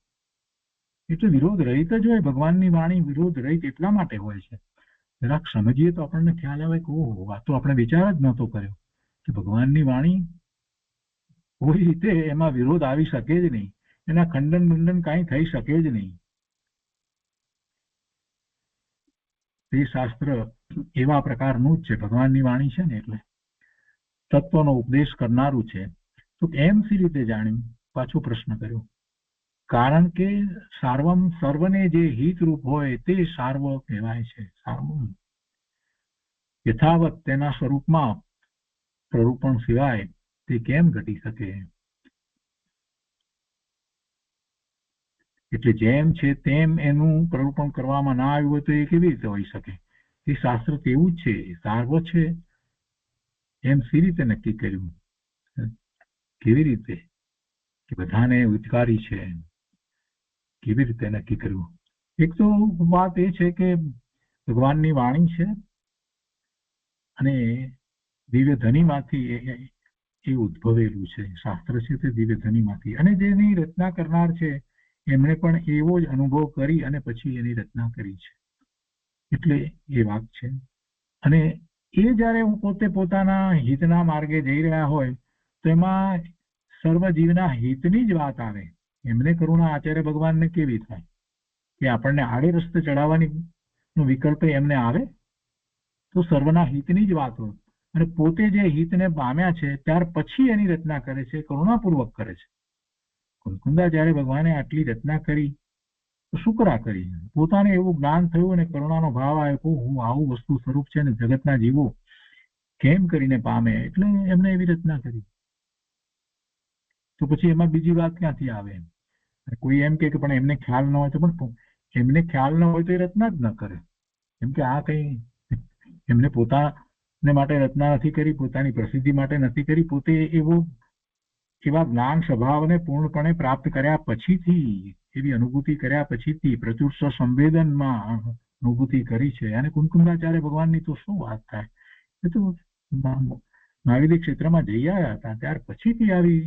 Speaker 2: એટલે વિરોધ રહિત જ હોય. ભગવાનની વાણી વિરોધ રહિત એટલા માટે હોય છે. જરાક સમજીએ તો આપણને ખ્યાલ આવે કે ઓહો, આ તો આપણે વિચાર જ નહોતો કર્યો કે ભગવાનની વાણી કોઈ રીતે એમાં વિરોધ આવી શકે જ નહીં, એના ખંડન બંધન કાંઈ થઈ શકે જ નહીં. તે શાસ્ત્ર એવા પ્રકારનું જ છે. ભગવાનની વાણી છે ને એટલે તત્વનો ઉપદેશ કરનારું છે. તો એમ સી રીતે જાણ્યું? પાછો પ્રશ્ન કર્યો. કારણ કે સાર્વમ, સર્વને જે હિતરૂપ હોય તે સાર્વ કહેવાય છે. સાર્વમ યથાવત તેના સ્વરૂપમાં પ્રરૂપણ સિવાય તે કેમ ઘટી શકે? એટલે જેમ છે તેમ એનું પ્રરૂપણ કરવામાં ના આવ્યું હોય તો એ કેવી રીતે હોઈ શકે? એ શાસ્ત્ર તેવું જ છે, સાર્વ છે. એમ સી રીતે નક્કી કર્યું? કેવી રીતે કે બધાને ઉદ્ગારી છે? કેવી રીતે નક્કી કર્યું? એક તો વાત એ છે કે ભગવાનની વાણી છે અને દિવ્ય ધ્વનિમાંથી એ ઉદ્ભવેલું છે. શાસ્ત્ર છે તે દિવ્ય ધ્વનિમાંથી, અને જેની રચના કરનાર છે એમણે પણ એવો જ અનુભવ કરી અને પછી એની રચના કરી છે. એટલે એ વાત છે. અને એ જયારે પોતે પોતાના હિતના માર્ગે જઈ રહ્યા હોય તો એમાં સર્વ જીવના હિતની જ વાત આવે. એમને કરુણા આચાર્ય ભગવાનને કેવી થાય કે આપણને આડે રસ્તે ચડાવવાનો વિકલ્પ એમને આવે? તો સર્વના હિતની જ વાત હોય અને પોતે જે હિતને પામ્યા છે ત્યાર પછી એની રચના કરે છે, કરુણાપૂર્વક કરે છે. કુંકુંદા જયારે ભગવાને આટલી રચના કરી તો શું કરા કરી? પોતાને એવું જ્ઞાન થયું અને કરુણાનો ભાવ આવ્યો, હું આવું વસ્તુ સ્વરૂપ છે ને જગતના જીવો કેમ કરીને પામે, એટલે એમને એવી રચના કરી. તો પછી એમાં બીજી વાત ક્યાંથી આવે? કોઈ એમ કે પણ એમને ખ્યાલ ન હોય તો પણ એમને ખ્યાલ ન હોય તો એ રચના જ ન કરે. કેમ કે આ કઈ એમને પોતાને માટે રચના નથી કરી, પોતાની પ્રસિદ્ધિ માટે નથી કરી. પોતે એવા જ્ઞાન સ્વભાવને પૂર્ણપણે પ્રાપ્ત કર્યા પછીથી, એવી અનુભૂતિ કર્યા પછીથી પ્રચુર સંવેદનમાં અનુભૂતિ કરી છે. અને કુંકુંદાચાર્ય ભગવાનની તો શું વાત થાય? એ તો મહાવિદ્ય ક્ષેત્રમાં જઈ આવ્યા હતા ત્યાર પછીથી આવી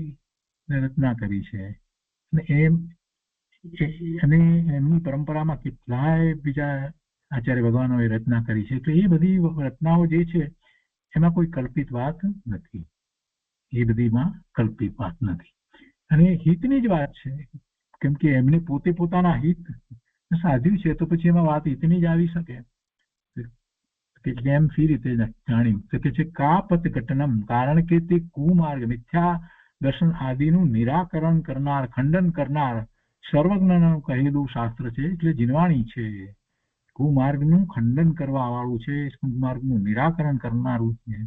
Speaker 2: રચના કરી છે. અને એમની પરંપરામાં કેટલાય બીજા આચાર્ય ભગવાનોએ રચના કરી છે. એટલે એ બધી રચનાઓ જે છે એમાં કોઈ કલ્પિત વાત નથી. એ બધીમાં કલ્પિત વાત નથી અને હિતની જ વાત છે. કેમ કે એમને પોતે પોતાના હિત સાધ્યું છે તો પછી એમાં વાત હિતની જ આવી શકે. કેમ સી રીતે જાણ્યું? તો કે છે કાપત ઘટનમ, કારણ કે તે કુમાર્ગ મિથ્યા દર્શન આદિનું નિરાકરણ કરનાર, ખંડન કરનાર સર્વજ્ઞનું કહેલું શાસ્ત્ર છે. એટલે જીનવાણી છે. કુમાર્ગનું ખંડન કરવા વાળું છે, કુમાર્ગનું નિરાકરણ કરનારું છે.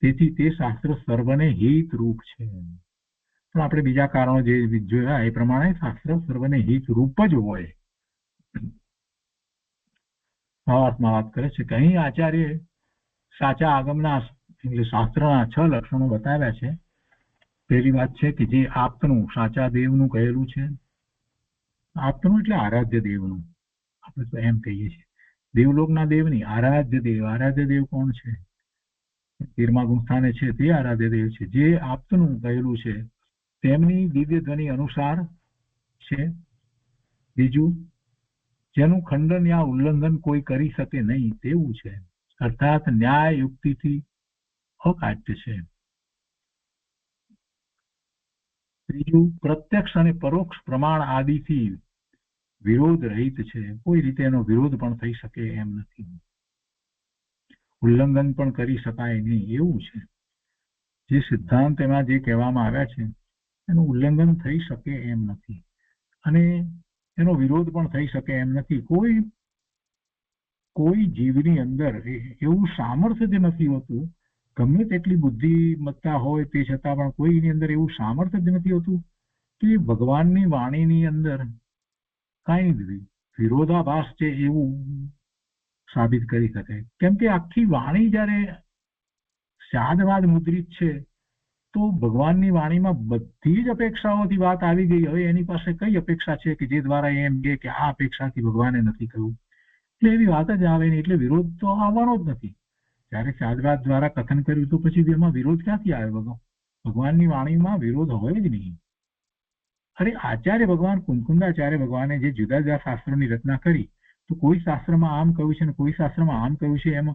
Speaker 2: તેથી તે શાસ્ત્ર સર્વને હિતરૂપ છે. પણ આપણે બીજા કારણો જે જોયા એ પ્રમાણે શાસ્ત્ર સર્વને હિતરૂપ જ હોય. ભાવાર્થમાં વાત કરે છે કે અહીં આચાર્ય સાચા આગમના એટલે શાસ્ત્રના 6 લક્ષણો બતાવ્યા છે. પહેલી વાત છે કે જે આપનું સાચા દેવનું કહેલું છે. આપનું એટલે આરાધ્ય દેવનું, આપણે તો એમ કહીએ છીએ દેવલોકના દેવ નહીં, આરાધ્ય દેવ. આરાધ્ય દેવ કોણ છે? 13મા ગુણસ્થાને છે તે આરાધ્ય દેવ છે. જે આપનું કહેલું છે તેમની દિવ્ય ધ્વનિ અનુસાર છે. બીજું, જેનું ખંડન યા ઉલ્લંઘન કોઈ કરી શકે નહીં તેવું છે, અર્થાત ન્યાય યુક્તિથી અકાટ્ય છે. ત્રીજું, પ્રત્યક્ષ અને પરોક્ષ પ્રમાણ આદિથી વિરોધ રહિત છે, કોઈ રીતે એનો વિરોધ પણ થઈ શકે એમ નથી, ઉલ્લંઘન પણ કરી શકાય નહીં એવું છે. જે સિદ્ધાંત એમાં જે કહેવામાં આવ્યા છે એનું ઉલ્લંઘન થઈ શકે એમ નથી અને એનો વિરોધ પણ થઈ શકે એમ નથી. કોઈ જીવની અંદર એવું સામર્થ્ય જ નથી હોતું, ગમે તેટલી બુદ્ધિમત્તા હોય તે છતાં પણ કોઈની અંદર એવું સામર્થ્ય જ નથી હોતું કે ભગવાનની વાણીની અંદર કાંઈ વિરોધાભાસ છે એવું સાબિત કરી શકે. કેમ કે આખી વાણી જ્યારે શાદવાદ મુદ્રિત છે તો ભગવાનની વાણીમાં બધી જ અપેક્ષાઓથી વાત આવી ગઈ. હવે એની પાસે કઈ અપેક્ષા છે કે જે દ્વારા એમ કહે કે આ અપેક્ષાથી ભગવાને નથી કહ્યું, એટલે એવી વાત જ આવે નહીં, એટલે વિરોધ તો આવવાનો જ નથી. જ્યારે શાદવાદ દ્વારા કથન કર્યું તો પછી એમાં વિરોધ ક્યાંથી આવ્યો? ભગવાનની વાણીમાં વિરોધ હોય જ નહીં. અરે આચાર્ય ભગવાન કુંકુંદાચાર્ય ભગવાને જે જુદા જુદા શાસ્ત્રોની રચના કરી તો કોઈ શાસ્ત્રમાં આમ કહ્યું છે ને કોઈ શાસ્ત્રમાં આમ કહ્યું છે, એમ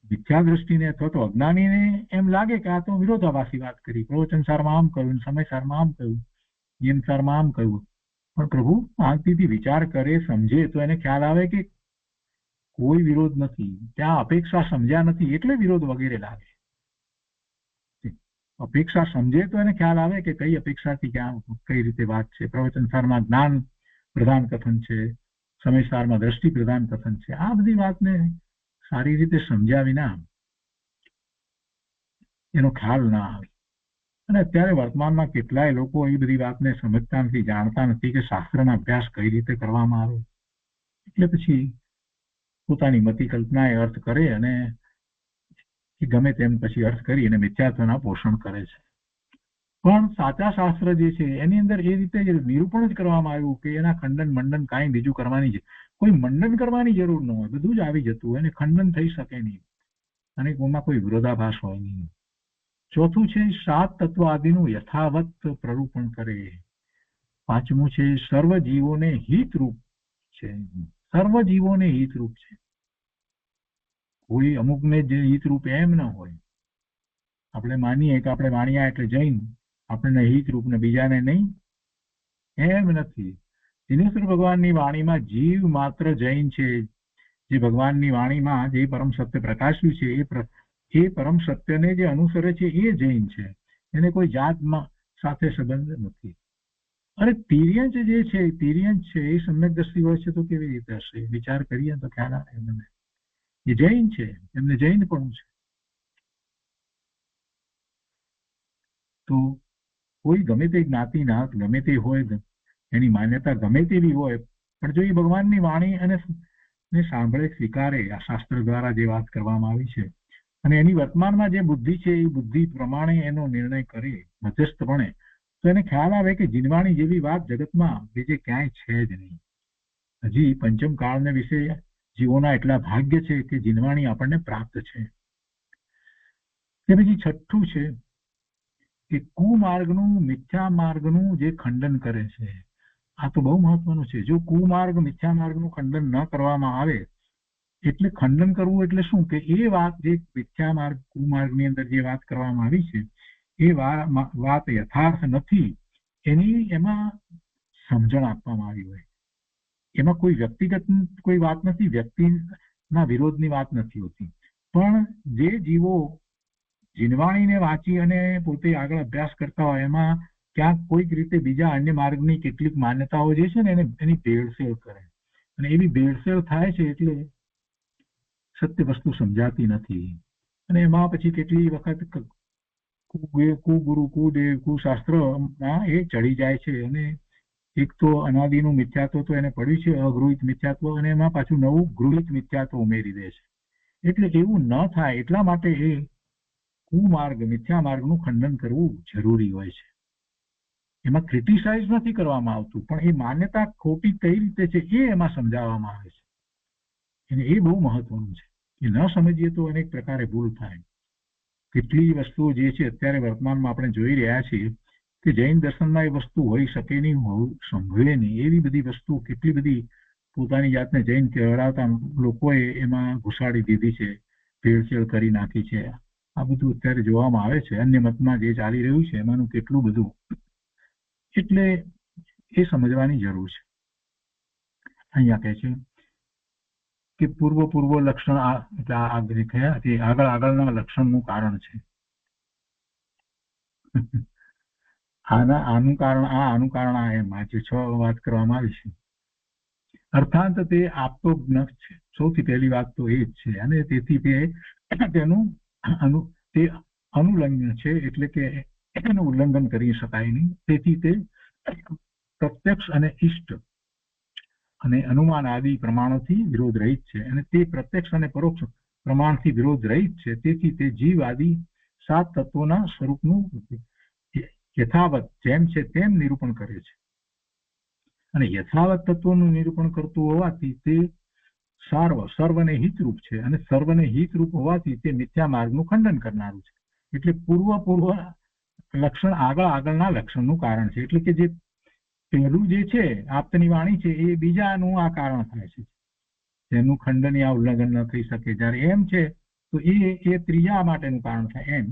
Speaker 2: મિથ્યા દ્રષ્ટિને અથવા તો અજ્ઞાનીને એમ લાગે કે આ તો વિરોધાભાસી વાત કરી. પ્રવચનસારમાં આમ કહ્યું, સમયસારમાં આમ કહ્યું, નિયમસારમાં આમ કહ્યું. પણ પ્રભુ શાંતિથી વિચાર કરે, સમજે તો એને ખ્યાલ આવે કે કોઈ વિરોધ નથી, ત્યાં અપેક્ષા સમજ્યા નથી એટલે વિરોધ વગેરે લાગે. અપેક્ષા સમજે તો એને ખ્યાલ આવે કે કઈ અપેક્ષાથી ક્યાં કઈ રીતે વાત છે. પ્રવચનસારમાં જ્ઞાન પ્રધાન કથન છે, સમયસારમાં દ્રષ્ટિ પ્રધાન કથન છે. આ બધી વાતને સારી રીતે સમજ્યા વિના એનો ખ્યાલ ના આવે. અને અત્યારે વર્તમાનમાં કેટલાય લોકો એ બધી વાતને સમજતા નથી, જાણતા નથી કે શાસ્ત્રના અભ્યાસ કઈ રીતે કરવામાં આવે. એટલે પછી પોતાની મતિ કલ્પનાએ અર્થ કરે અને ગમે તેમ પછી અર્થ કરી અને મિથ્યાત્વના પોષણ કરે છે. પણ સાચા શાસ્ત્ર જે છે એની અંદર એ રીતે નિરૂપણ જ કરવામાં આવ્યું કે એના ખંડન મંડન કાંઈ બીજું કરવાની છે, કોઈ મંડન કરવાની જરૂર ન હોય, બધું જ આવી જતું હોય અને ખંડન થઈ શકે નહીં અને એમાં કોઈ વિરોધાભાસ હોય નહીં. ચોથું છે સાત તત્વ આદિનું યથાવત પ્રરૂપણ કરે. પાંચમું છે સર્વ જીવોને હિતરૂપ છે. સર્વ જીવોને હિતરૂપ છે, કોઈ અમુકને જે હિતરૂપ એમ ન હોય. આપણે માનીએ કે આપણે વાણિયા એટલે જૈન, આપણને હિતરૂપ ને બીજાને નહીં, એમ નથી. દિનેશ્વર ભગવાનની વાણીમાં જીવ માત્ર જૈન છે. જે ભગવાનની વાણીમાં જે પરમ સત્ય પ્રકાશ્યું છે એ પરમ સત્યને જે અનુસરે છે એ જૈન છે, એને કોઈ જાત સાથે સંબંધ નથી. અને તિર્યંચ જે છે, તિર્યંચ છે એ સમ્યક દ્રષ્ટિ હોય છે તો કેવી રીતે હશે? વિચાર કરીએ તો ખ્યાલ આવે એમને. એ જૈન છે, એમને જૈન પણ છે. તો કોઈ ગમે તે જ્ઞાતિના ગમે તે હોય, એની માન્યતા ગમે તેવી હોય, પણ જો એ ભગવાનની વાણી અને સાંભળે સ્વીકારે, આ શાસ્ત્ર દ્વારા જે વાત કરવામાં આવી છે અને એની વર્તમાનમાં જે બુદ્ધિ છે એ બુદ્ધિ પ્રમાણે એનો નિર્ણય કરે મધ્યસ્થપણે, તો એને ખ્યાલ આવે કે જીનવાણી જેવી વાત જગતમાં બીજે ક્યાંય છે જ નહીં. હજી પંચમ કાળને વિશે જીવોના એટલા ભાગ્ય છે કે જીનવાણી આપણને પ્રાપ્ત છે. તે પછી છઠ્ઠું છે કે કુમાર્ગનું મિથ્યા માર્ગનું જે ખંડન કરે છે. આ તો બહુ મહત્વનું છે. જો કુમાર્ગ મિથ્યા માર્ગનું ખંડન ન કરવામાં આવે, એટલે ખંડન કરવું એટલે શું કે એ વાત જે મિથ્યા માર્ગ કુમાર્ગની અંદર જે વાત કરવામાં આવી છે એ વાત યથાર્થ નથી, એની એમાં સમજણ આપવામાં આવી હોય. એમાં કોઈ વ્યક્તિગત કોઈ વાત નથી, વ્યક્તિના વિરોધની વાત નથી હોતી. પણ જે જીવો જીનવાણીને વાંચી અને પોતે આગળ અભ્યાસ કરતા હોય એમાં ક્યાંક કોઈક રીતે બીજા અન્ય માર્ગની કેટલીક માન્યતાઓ જે છે ને એની ભેળસેળ કરે અને એવી ભેળસેળ થાય છે એટલે સત્ય વસ્તુ સમજાતી નથી. અને એમાં પછી કેટલી વખત કુગુરુ કુદેવ કુશાસ્ત્રમાં એ ચડી જાય છે. અને એક તો અનાદિનું મિથ્યાત્વ તો એને પડ્યું છે, અગૃહિત મિથ્યાત્વ, અને એમાં પાછું નવું ગૃહિત મિથ્યાત્વ ઉમેરી દે છે. એટલે એવું ન થાય એટલા માટે એ કુમાર્ગ મિથ્યા માર્ગનું ખંડન કરવું જરૂરી હોય છે. એમાં ક્રિટિસાઇઝ નથી કરવામાં આવતું, પણ એ માન્યતા ખોટી કઈ રીતે છે એ એમાં સમજાવવામાં આવે છે. અને એ બહુ મહત્વનું છે. એ ન સમજીએ તો અનેક પ્રકારે ભૂલ થાય. કેટલી વસ્તુઓ જે છે અત્યારે વર્તમાનમાં આપણે જોઈ રહ્યા છીએ કે જૈન દર્શનમાં એ વસ્તુ હોઈ શકે નહીં, સંભવે નહીં. એવી બધી વસ્તુ કેટલી બધી પોતાની જાતને જૈન કહેવાતા લોકોએ એમાં ઘુસાડી દીધી છે, ભેળસેળ કરી નાખી છે. આ બધું અત્યારે જોવામાં આવે છે. અન્ય મતમાં જે ચાલી રહ્યું છે એમાંનું કેટલું બધું. એટલે એ સમજવાની જરૂર છે. અહીંયા કહે છે કે પૂર્વ લક્ષણ આગળના લક્ષણનું કારણ છે. આનું કારણ આ એમ આજે 6 વાત કરવામાં આવી છે. અર્થાંત તે આપતોજ્ઞ છે. સૌથી પહેલી વાત તો એ જ છે. અને તેથી તેનું અનુલંઘન છે, એટલે કે એનું ઉલ્લંઘન કરી શકાય નહીં. તેથી તે પ્રત્યક્ષ અને ઇષ્ટ અને અનુમાન આદિ પ્રમાણોથી વિરોધ રહિત છે. અને તે પ્રત્યક્ષ અને પરોક્ષ પ્રમાણથી વિરોધ રહિત છે. તેથી તે જીવ આદિ 7 તત્વોના સ્વરૂપનું યથાવત જેમ છે તેમ નિરૂપણ કરે છે. અને યથાવત તત્વોનું નિરૂપણ કરતું હોવાથી તે સર્વને હિતરૂપ છે. અને સર્વને હિતરૂપ હોવાથી તે મિથ્યા માર્ગનું ખંડન કરનારું છે. એટલે પૂર્વ લક્ષણ આગળના લક્ષણનું કારણ છે. એટલે કે જે પહેલું જે છે આપતની વાણી છે એ બીજાનું આ કારણ થાય છે, તેનું ખંડન યા ઉલ્લંઘન ન થઈ શકે. જ્યારે એમ છે તો એ ત્રીજા માટેનું કારણ થાય. એમ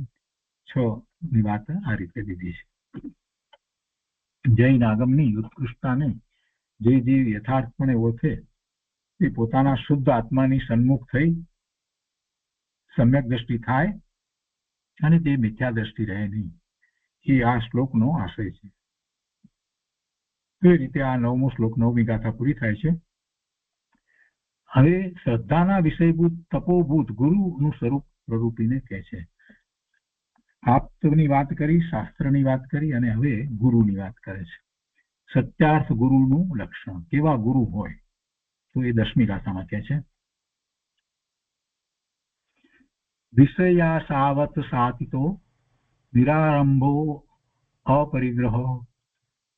Speaker 2: 6 ની વાત આ રીતે લીધી છે. જૈન આગમની ઉત્કૃષ્ટતાને જે યથાર્થપણે ઓળખે એ પોતાના શુદ્ધ આત્માની સન્મુખ થઈ સમ્યક દ્રષ્ટિ થાય અને તે મિથ્યા દ્રષ્ટિ રહે નહીં. એ આ શ્લોકનો આશય છે. એ રીતે આ 9મો શ્લોક 9મી ગાથા પૂરી થાય છે. હવે શ્રદ્ધાના વિષયભૂત તપોભૂત ગુરુનું સ્વરૂપ પ્રરૂપીને કહે છે. આપની વાત કરી, શાસ્ત્રની વાત કરી, અને હવે ગુરુની વાત કરે છે. સત્યાર્થ ગુરુનું લક્ષણ કેવા ગુરુ હોય તો એ 10મી ગાથામાં કહે છે. વિષયા સાવત સાતિતો નિરારંભો અપરિગ્રહ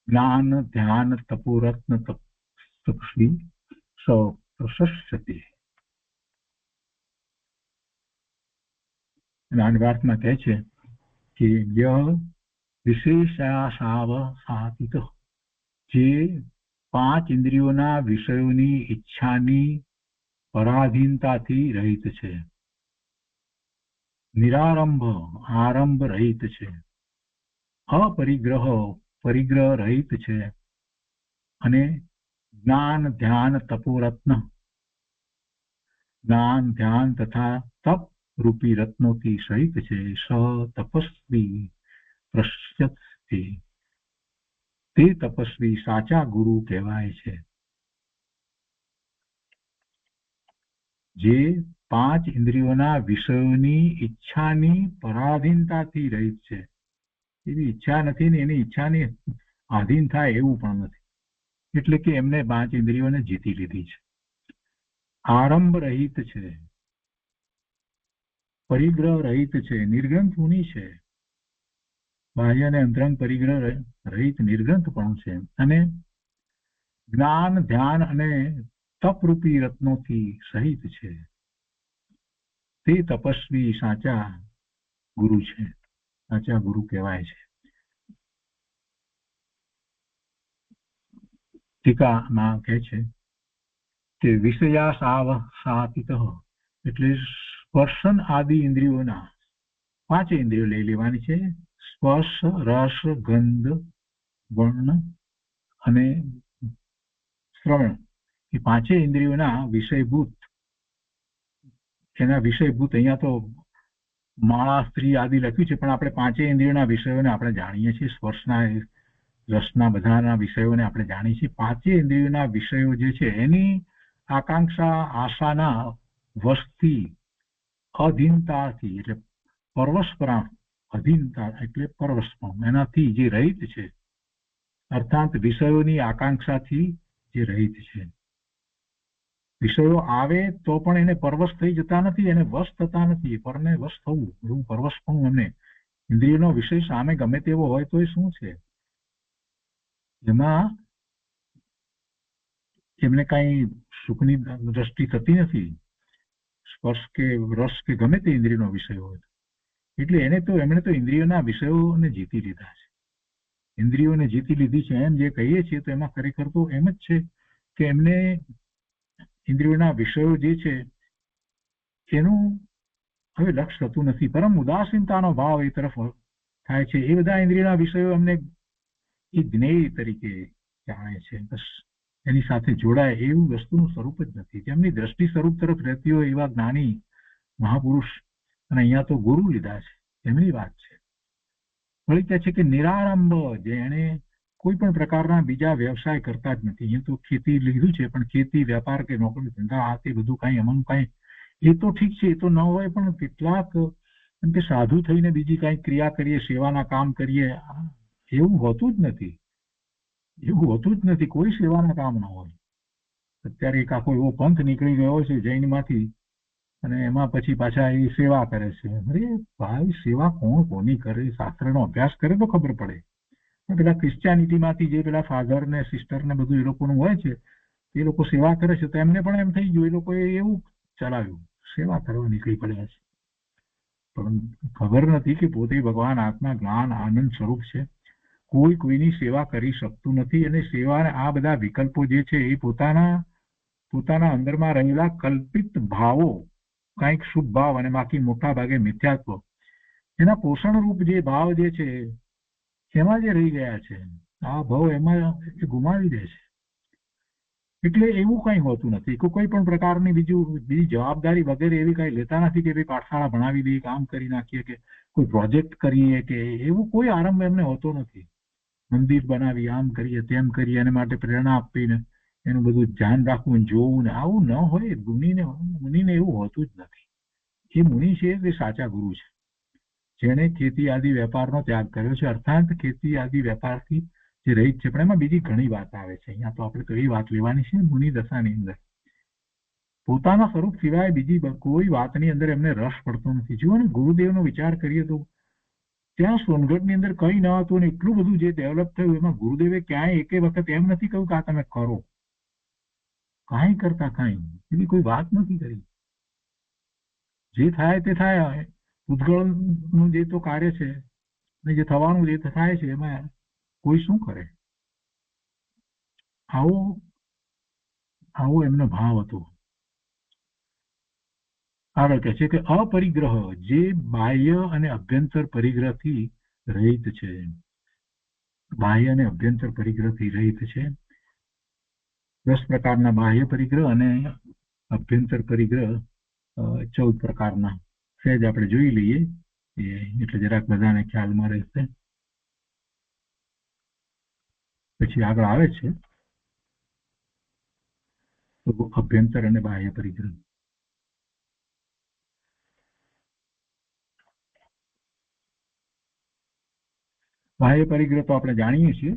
Speaker 2: જ્ઞાન ધ્યાન તપોરત્ન તપસ્વી સ પ્રશસ્યતે. વાર્તમાં કહે છે કે વિશેષાસાવસાતિત જે 5 ઇન્દ્રિયોના વિષયોની ઈચ્છાની પરાધીનતાથી રહિત છે, નિરારંભ આરંભ રહિત છે, અપરિગ્રહ પરિગ્રહ રહિત છે, અને જ્ઞાન ધ્યાન તપોરત્ન જ્ઞાન ધ્યાન તથા તપ રૂપી રત્નોથી સહિત છે. સ તપસ્વી પ્રશસ્યતે. તે તપસ્વી સાચા ગુરુ કહેવાય છે. જે 5 ઇન્દ્રિયોના વિષયોની ઈચ્છાની પરાધીનતાથી રહિત છે. એવી ઈચ્છા નથી ને એની ઈચ્છાની આધીન થાય એવું પણ નથી. એટલે કે એમને 5 ઇન્દ્રિયોને જીતી લીધી છે. આરંભ રહિત છે, પરિગ્રહ રહિત છે, નિર્ગ્રંથ મુનિ છે. બાહ્ય અને અંતરંગ પરિગ્રહ રહિત નિર્ગ્રંથ પણ છે. અને જ્ઞાન ધ્યાન અને તપરૂપી રત્નોથી સહિત છે. તે તપસ્વી સાચા ગુરુ છે, સાચા ગુરુ કહેવાય છે. ટીકામાં કહે છે કે વિષયા સાવસાતિત એટલે સ્પર્શન આદિ ઇન્દ્રિયોના 5 ઇન્દ્રિયો લઈ લેવાની છે. સ્પર્શ, રસ, ગંધ, વર્ણ અને શ્રવણ. એ 5 ઇન્દ્રિયોના વિષયભૂત, એના વિષયભૂત અહીંયા તો માળા સ્ત્રી આદિ લખ્યું છે, પણ આપણે 5 ઇન્દ્રિયોના વિષયોને આપણે જાણીએ છીએ. સ્પર્શના, રસના, બધાના વિષયોને આપણે જાણીએ છીએ. 5 ઇન્દ્રિયોના વિષયો જે છે એની આકાંક્ષા આશાના વશથી અધીનતાથી એટલે પરવશપરા અધીનતા એટલે પરવશપણું એનાથી જે રહિત છે અર્થાત વિષયોની આકાંક્ષાથી જે રહિત છે. વિષયો આવે તો પણ એને પરવશ થઈ જતા નથી, એને વશ થતા નથી. પરને વશ થવું એવું પરવશપણું એમને ઇન્દ્રિયનો વિષય સામે ગમે તેવો હોય તો એ શું છે, એમાં એમને કઈ સુખની દ્રષ્ટિ થતી નથી. સ્પર્શ કે રસ કે ગમે તે ઇન્દ્રિયનો વિષય હોય એટલે એમણે તો ઇન્દ્રિયોના વિષયોને જીતી લીધા છે. ઇન્દ્રિયોને જીતી લીધી છે એમ જે કહીએ છીએ તો એમાં ખરેખર તો એમ જ છે કે એમને ઇન્દ્રિયોના વિષયો જે છે એનું હવે લક્ષ્ય થતું નથી. પરમ ઉદાસીનતાનો ભાવ એ તરફ થાય છે. એ બધા ઇન્દ્રિયોના વિષયો એમને એ જ્ઞેય તરીકે જાણે છે, બસ એની સાથે જોડાય એવું વસ્તુનું સ્વરૂપ જ નથી. જેમની દ્રષ્ટિ સ્વરૂપ તરફ રહેતી હોય એવા જ્ઞાની મહાપુરુષ અને અહીંયા તો ગુરુ લીધા છે એમની વાત છે. વળી કહે છે કે નિરારંભ જેણે કોઈ પણ પ્રકારના બીજા વ્યવસાય કરતા જ નથી. અહીંયા તો ખેતી લીધું છે પણ ખેતી વેપાર કે નોકરી ધંધા આ તે બધું કાંઈ એમાં કાંઈ એ તો ઠીક છે, એ તો ન હોય પણ કેટલાક એમ કે સાધુ થઈને બીજી કાંઈ ક્રિયા કરીએ, સેવાના કામ કરીએ, એવું હોતું જ નથી. એવું હોતું જ નથી. કોઈ સેવાના કામ ન હોય. અત્યારે એક આખો એવો પંથ નીકળી ગયો છે જૈનમાંથી અને એમાં પછી પાછા એ સેવા કરે છે. અરે ભાઈ, સેવા કોણ કોની કરે? શાસ્ત્રનો અભ્યાસ કરે તો ખબર પડે. પેલા ક્રિશ્ચિયાનિટીમાંથી જે પેલા ફાધર ને સિસ્ટર ને બધું એ લોકોનું હોય છે એ લોકો સેવા કરે છે તો એમને પણ એમ થઈ ગયું એ લોકોએ એવું ચલાવ્યું, સેવા કરવા નીકળી પડ્યા છે. પણ ખબર નથી કે પોતે ભગવાન આત્મા જ્ઞાન આનંદ સ્વરૂપ છે. કોઈ કોઈની સેવા કરી શકતું નથી. અને સેવા આ બધા વિકલ્પો જે છે એ પોતાના અંદરમાં રહેલા કલ્પિત ભાવો, કંઈક શુભ ભાવ અને બાકી મોટા ભાગે મિથ્યાત્વ, એના પોષણ રૂપ જે ભાવ જે છે એમાં જે રહી ગયા છે, આ ભાવ એમાં એ ગુમાવી દે છે. એટલે એવું કંઈ હોતું નથી. કોઈ પણ પ્રકારની બીજી જવાબદારી વગેરે એવી કઈ લેતા નથી કે ભાઈ પાઠશાળા ભણાવી દઈએ, કામ કરી નાખીએ કે કોઈ પ્રોજેક્ટ કરીએ કે એવું કોઈ આરંભ એમને હોતો નથી. મંદિર બનાવી, આમ કરીએ તેમ કરીએ, એને માટે પ્રેરણા આપીને એનું બધું ધ્યાન રાખવું, જોવું ને આવું ન હોય. મુનિને એવું હોતું જ નથી. એ મુનિ છે તે સાચા ગુરુ છે જેણે ખેતી આદિ વેપારનો ત્યાગ કર્યો છે. અર્થાત ખેતી આદિ વેપારથી જે રહિત છે. પણ એમાં બીજી ઘણી વાત આવે છે. અહીંયા તો આપણે તો એ વાત લેવાની છે મુનિ દશાની અંદર પોતાના સ્વરૂપ સિવાય બીજી કોઈ વાતની અંદર એમને રસ પડતો નથી. જુઓ ને, ગુરુદેવનો વિચાર કરીએ તો ત્યાં સોનગઢની અંદર કંઈ ન હતું ને એટલું બધું જે ડેવલપ થયું એમાં ગુરુદેવે ક્યાંય એકે વખત એમ નથી કહ્યું કે આ તમે કરો. કાંઈ કરતા કાંઈ એવી કોઈ વાત નથી કરી. જે થાય તે થાય. ઉદ્ગળનું જે તો કાર્ય છે અને જે થવાનું જે થાય છે એમાં કોઈ શું કરે. આવો એમનો ભાવ હતો. આગળ કહે છે કે અપરિગ્રહ જે બાહ્ય અને અભ્યંતર પરિગ્રહથી રહિત છે. બાહ્ય અને અભ્યંતર પરિગ્રહથી રહિત છે. 10 પ્રકારના બાહ્ય પરિગ્રહ અને અભ્યંતર પરિગ્રહ 14 પ્રકારના સહેજ આપણે જોઈ લઈએ એટલે જરાક બધાને ખ્યાલમાં રહેશે. પછી આગળ આવે છે તો અભ્યંતર અને બાહ્ય પરિગ્રહ. બાહ્ય પરિગ્રહ તો આપણે જાણીએ છીએ.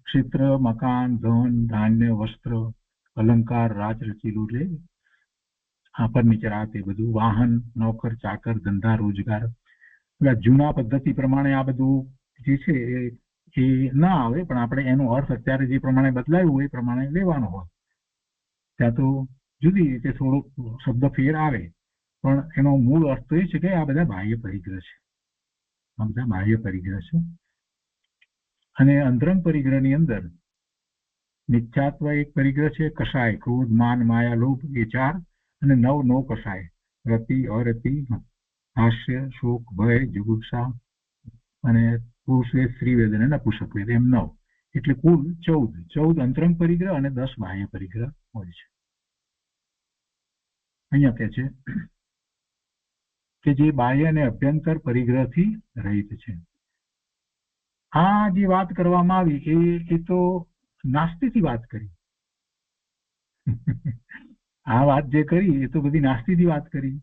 Speaker 2: ક્ષેત્ર, મકાન, ધન, ધાન્ય, વસ્ત્ર, અલંકાર, રાજ રચીલું એટલે આ ફર્નિચર, આ તે બધું, વાહન, નોકર, ચાકર, ધંધા, રોજગાર. પેલા જૂના પદ્ધતિ પ્રમાણે આ બધું જે છે એ ના આવે પણ આપણે એનો અર્થ અત્યારે જે પ્રમાણે બદલાયું હોય એ પ્રમાણે લેવાનો હોય. ત્યાં તો જુદી રીતે થોડોક શબ્દ ફેર આવે પણ એનો મૂળ અર્થ તો એ છે કે આ બધા બાહ્ય પરિગ્રહ છે. આ બધા બાહ્ય પરિગ્રહ છે. અને અંતરંગ પરિગ્રહની અંદર મિથ્યાત્વ એક પરિગ્રહ છે. કષાય, ક્રોધ, માન, માયા, લોભ એ 4 અને 9 કષાય. રતિ, અરતિ, હાસ્ય, શોક, ભય, જુગુપ્સા અને પુરુષવેદ, સ્ત્રીવેદ અને નપુંસકવેદ એમ 9. એટલે કુલ 14 અંતરંગ પરિગ્રહ અને 10 બાહ્ય પરિગ્રહ હોય છે. અહીંયા કહે છે કે જે બાહ્ય અને અભ્યંતર પરિગ્રહથી રહિત છે. આ જે વાત કરવામાં આવી એ તો નાસ્તિકની વાત કરી. આ વાત જે કરી એ તો બધી નાસ્તીથી વાત કરી.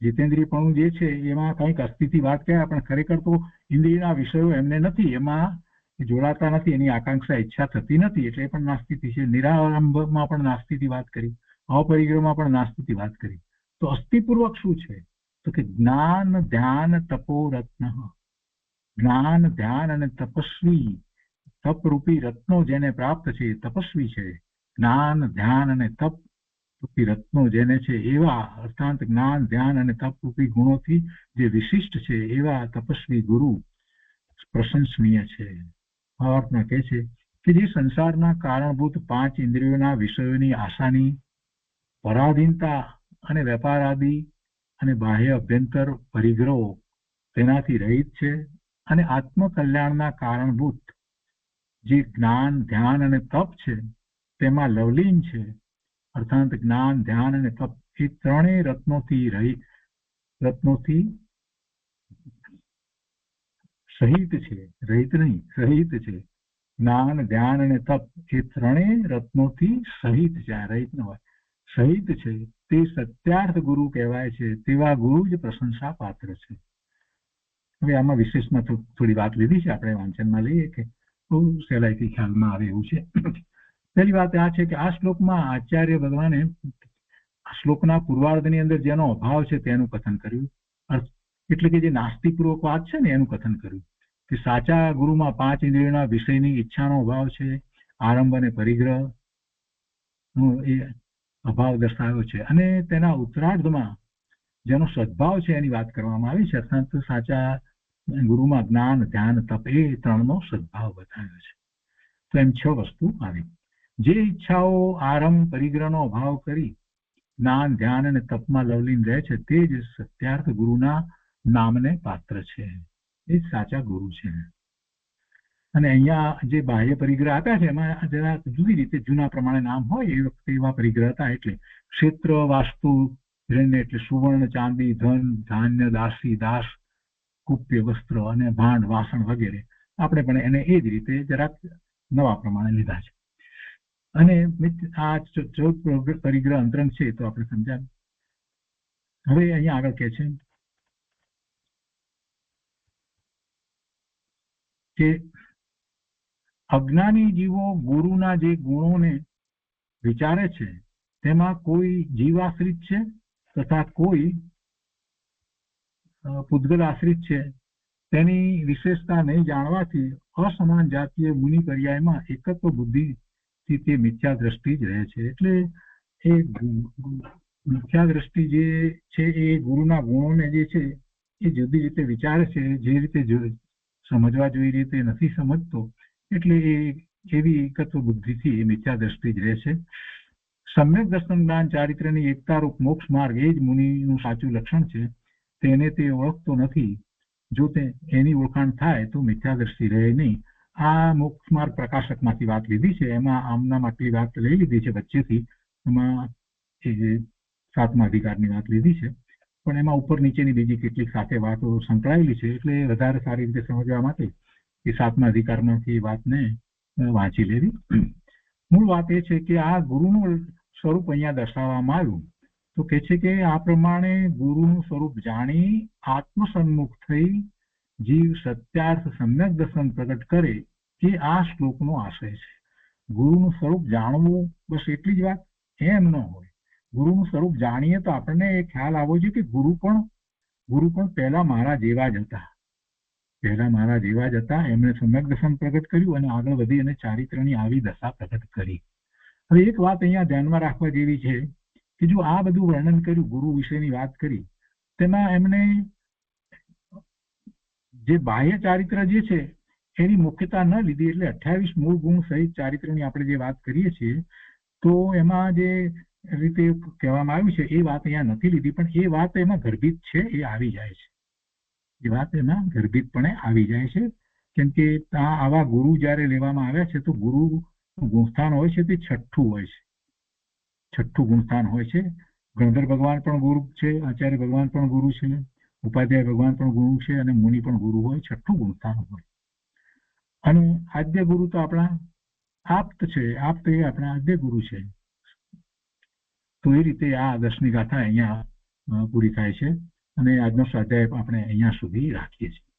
Speaker 2: જીતેન્દ્રિયપણું જે છે એમાં કંઈક અસ્થિથી વાત કર્યા, પણ ખરેખર તો ઇન્દ્રિયના વિષયો એમને નથી, એમાં જોડાતા નથી, એની આકાંક્ષા ઈચ્છા થતી નથી, એટલે એ પણ નાસ્તિથી છે. નિરારંભમાં પણ નાસ્તિથી વાત કરી, અપરિગ્રહમાં પણ નાસ્તિથી વાત કરી. તો અસ્થિપૂર્વક શું છે? તો કે જ્ઞાન ધ્યાન તપો રત્ન. જ્ઞાન ધ્યાન અને તપસ્વી, તપરૂપી રત્નો જેને પ્રાપ્ત છે એ તપસ્વી છે. જ્ઞાન ધ્યાન અને તપ રૂપી રત્નો જેને છે એવા, અર્થાત જ્ઞાન ધ્યાન અને તપ રૂપી ગુણોથી જે વિશિષ્ટ છે એવા તપસ્વી ગુરુ પ્રશંસનીય છે. ભાવાર્થમાં કહે છે કે જે સંસારના કારણભૂત 5 ઇન્દ્રિયોના વિષયોની આશાની પરાધીનતા અને વેપારાદિ અને બાહ્ય અભ્યંતર પરિગ્રહો તેનાથી રહિત છે, અને આત્મકલ્યાણના કારણભૂત જે જ્ઞાન ધ્યાન અને તપ છે તેમાં લવલીન છે. અર્થાત જ્ઞાન ધ્યાન અને તપ એ ત્રણેય રત્નોથી સહિત છે, રહિત નહીં, સહિત છે. જ્ઞાન ધ્યાન અને તપ એ ત્રણેય રત્નોથી સહિત છે, રહિત ન હોય, સહિત છે. તે સત્યાર્થ ગુરુ કહેવાય છે. તેવા ગુરુ જ પ્રશંસા પાત્ર છે. હવે આમાં વિશેષમાં થોડી વાત લીધી છે, આપણે વાંચનમાં લઈએ કે બહુ સહેલાઈથી ખ્યાલમાં આવે એવું છે. પહેલી વાત આ છે કે આ શ્લોકમાં આચાર્ય ભગવાને શ્લોકના પૂર્વાર્ધની અંદર જેનો અભાવ છે તેનું કથન કર્યું. એટલે કે જે નાસ્તિકપૂર્વક વાત છે ને એનું કથન કર્યું કે સાચા ગુરુમાં 5 ઇન્દ્રિયોના વિષયની ઈચ્છાનો અભાવ છે, આરંભ અને પરિગ્રહ એ અભાવ દર્શાવ્યો છે, અને તેના ઉત્તરાર્ધમાં જેનો સદભાવ છે એની વાત કરવામાં આવી છે. અર્થાત સાચા ગુરુમાં જ્ઞાન ધ્યાન તપ એ ત્રણનો સદભાવ બતાવ્યો છે. તો એમ 6 વસ્તુ આવી. જે ઈચ્છાઓ આરંભ પરિગ્રહનો અભાવ કરી જ્ઞાન ધ્યાન અને તપમાં લવલીન રહે છે તે જ સત્યાર્થ ગુરુના નામને પાત્ર છે, એ સાચા ગુરુ છે. અને અહીંયા જે બાહ્ય પરિગ્રહ આપ્યા છે એમાં જરા જુદી રીતે જૂના પ્રમાણે નામ હોય એ વખતે એવા પરિગ્રહ હતા. એટલે ક્ષેત્ર વાસ્તુ એટલે સુવર્ણ ચાંદી ધન ધાન્ય દાસી દાસ કુપ્ય વસ્ત્ર અને ભાંડ વાસણ વગેરે, આપણે પણ એને એ જ રીતે જરાક નવા પ્રમાણે લીધા છે. અને આ 14 પરિગ્રહ અંતરંગ છે તો આપણે સમજાવ્યું. હવે અહીંયા આગળ કહે છે કે અજ્ઞાની જીવો ગુરુના જે ગુણોને વિચારે છે તેમાં કોઈ જીવાશ્રિત છે તથા કોઈ પૂતગલ આશ્રિત છે. તેની વિશેષતા નહીં જાણવાથી અસમાન જાતીય મુનિ પર્યાયમાં એકત્વ બુદ્ધિથી તે મિથ્યા દ્રષ્ટિ જ રહે છે. એટલે એ મિથ્યા દ્રષ્ટિ જે છે એ ગુરુના ગુણોને જે છે એ જુદી રીતે વિચારે છે, જે રીતે સમજવા જોઈએ રીતે નથી સમજતો, એટલે એ એવી એકત્વ બુદ્ધિથી એ મિથ્યા દ્રષ્ટિ જ રહે છે. સમ્યક દર્શન જ્ઞાન ચારિત્ર્યની એકતારૂપ મોક્ષ માર્ગ એ જ મુનિનું સાચું લક્ષણ છે. તેને તે ઓળખતો નથી. જો તે એની ઓળખાણ થાય તો મિથ્યા દ્રષ્ટિ રહે નહીં. આ મોક્ષ માર્ગ પ્રકાશકમાંથી વાત લીધી છે. એમાં આમના માટે વાત લઈ લીધી છે વચ્ચેથી, એમાં 7મા અધિકારની વાત લીધી છે, પણ એમાં ઉપર નીચેની બીજી કેટલીક સાથે વાતો સંકળાયેલી છે, એટલે વધારે સારી રીતે સમજવા માટે એ 7મા અધિકારમાંથી વાતને વાંચી લેવી. મૂળ વાત એ છે કે આ ગુરુનું સ્વરૂપ અહીંયા દર્શાવવામાં આવ્યું. તો કે છે કે આ પ્રમાણે ગુરુનું સ્વરૂપ જાણી આત્મસન્મુખ થઈ જીવ સત્યાર્થ સમ્યક દર્શન પ્રગટ કરે એ આ શ્લોકનો આશય છે. ગુરુનું સ્વરૂપ જાણવું બસ એટલી જ વાત એમ ન હોય. ગુરુનું સ્વરૂપ જાણીએ તો આપણને એ ખ્યાલ આવવો જોઈએ કે ગુરુ પણ પહેલા મારા જેવા જ હતા. એમણે સમ્યક દર્શન પ્રગટ કર્યું અને આગળ વધી અને ચારિત્રની આવી દશા પ્રગટ કરી. હવે એક વાત અહીંયા ધ્યાનમાં રાખવા જેવી છે કે જો આ બધું વર્ણન કર્યું, ગુરુ વિશેની વાત કરી, તેમાં એમણે જે બાહ્ય ચારિત્ર જે છે એની મુખ્યતા ન લીધી. એટલે 28 મૂળ ગુણ સહિત ચારિત્રની આપણે જે વાત કરીએ છીએ તો એમાં જે રીતે કહેવામાં આવ્યું છે એ વાત અહીંયા નથી લીધી, પણ એ વાત એમાં ગર્ભિત છે, એ આવી જાય છે. એ વાત એમાં ગર્ભિતપણે આવી જાય છે. કેમ કે આવા ગુરુ જ્યારે લેવામાં આવ્યા છે તો ગુરુ ગુણસ્થાન હોય છે તે 6ઠું હોય છે. 6ઠું ગુણસ્થાન હોય છે. ગણધર ભગવાન પણ ગુરુ છે, આચાર્ય ભગવાન પણ ગુરુ છે, ઉપાધ્યાય ભગવાન પણ ગુરુ છે, અને મુનિ પણ ગુરુ હોય. 6ઠું ગુણસ્થાન હોય. અને આદ્ય ગુરુ તો આપણા આપ્ત છે. આપ્ત એ આપણા આદ્ય ગુરુ છે. તો એ રીતે આ 10મી ગાથા અહીંયા પૂરી થાય છે અને આજનો સ્વાધ્યાય આપણે અહીંયા સુધી રાખીએ છીએ.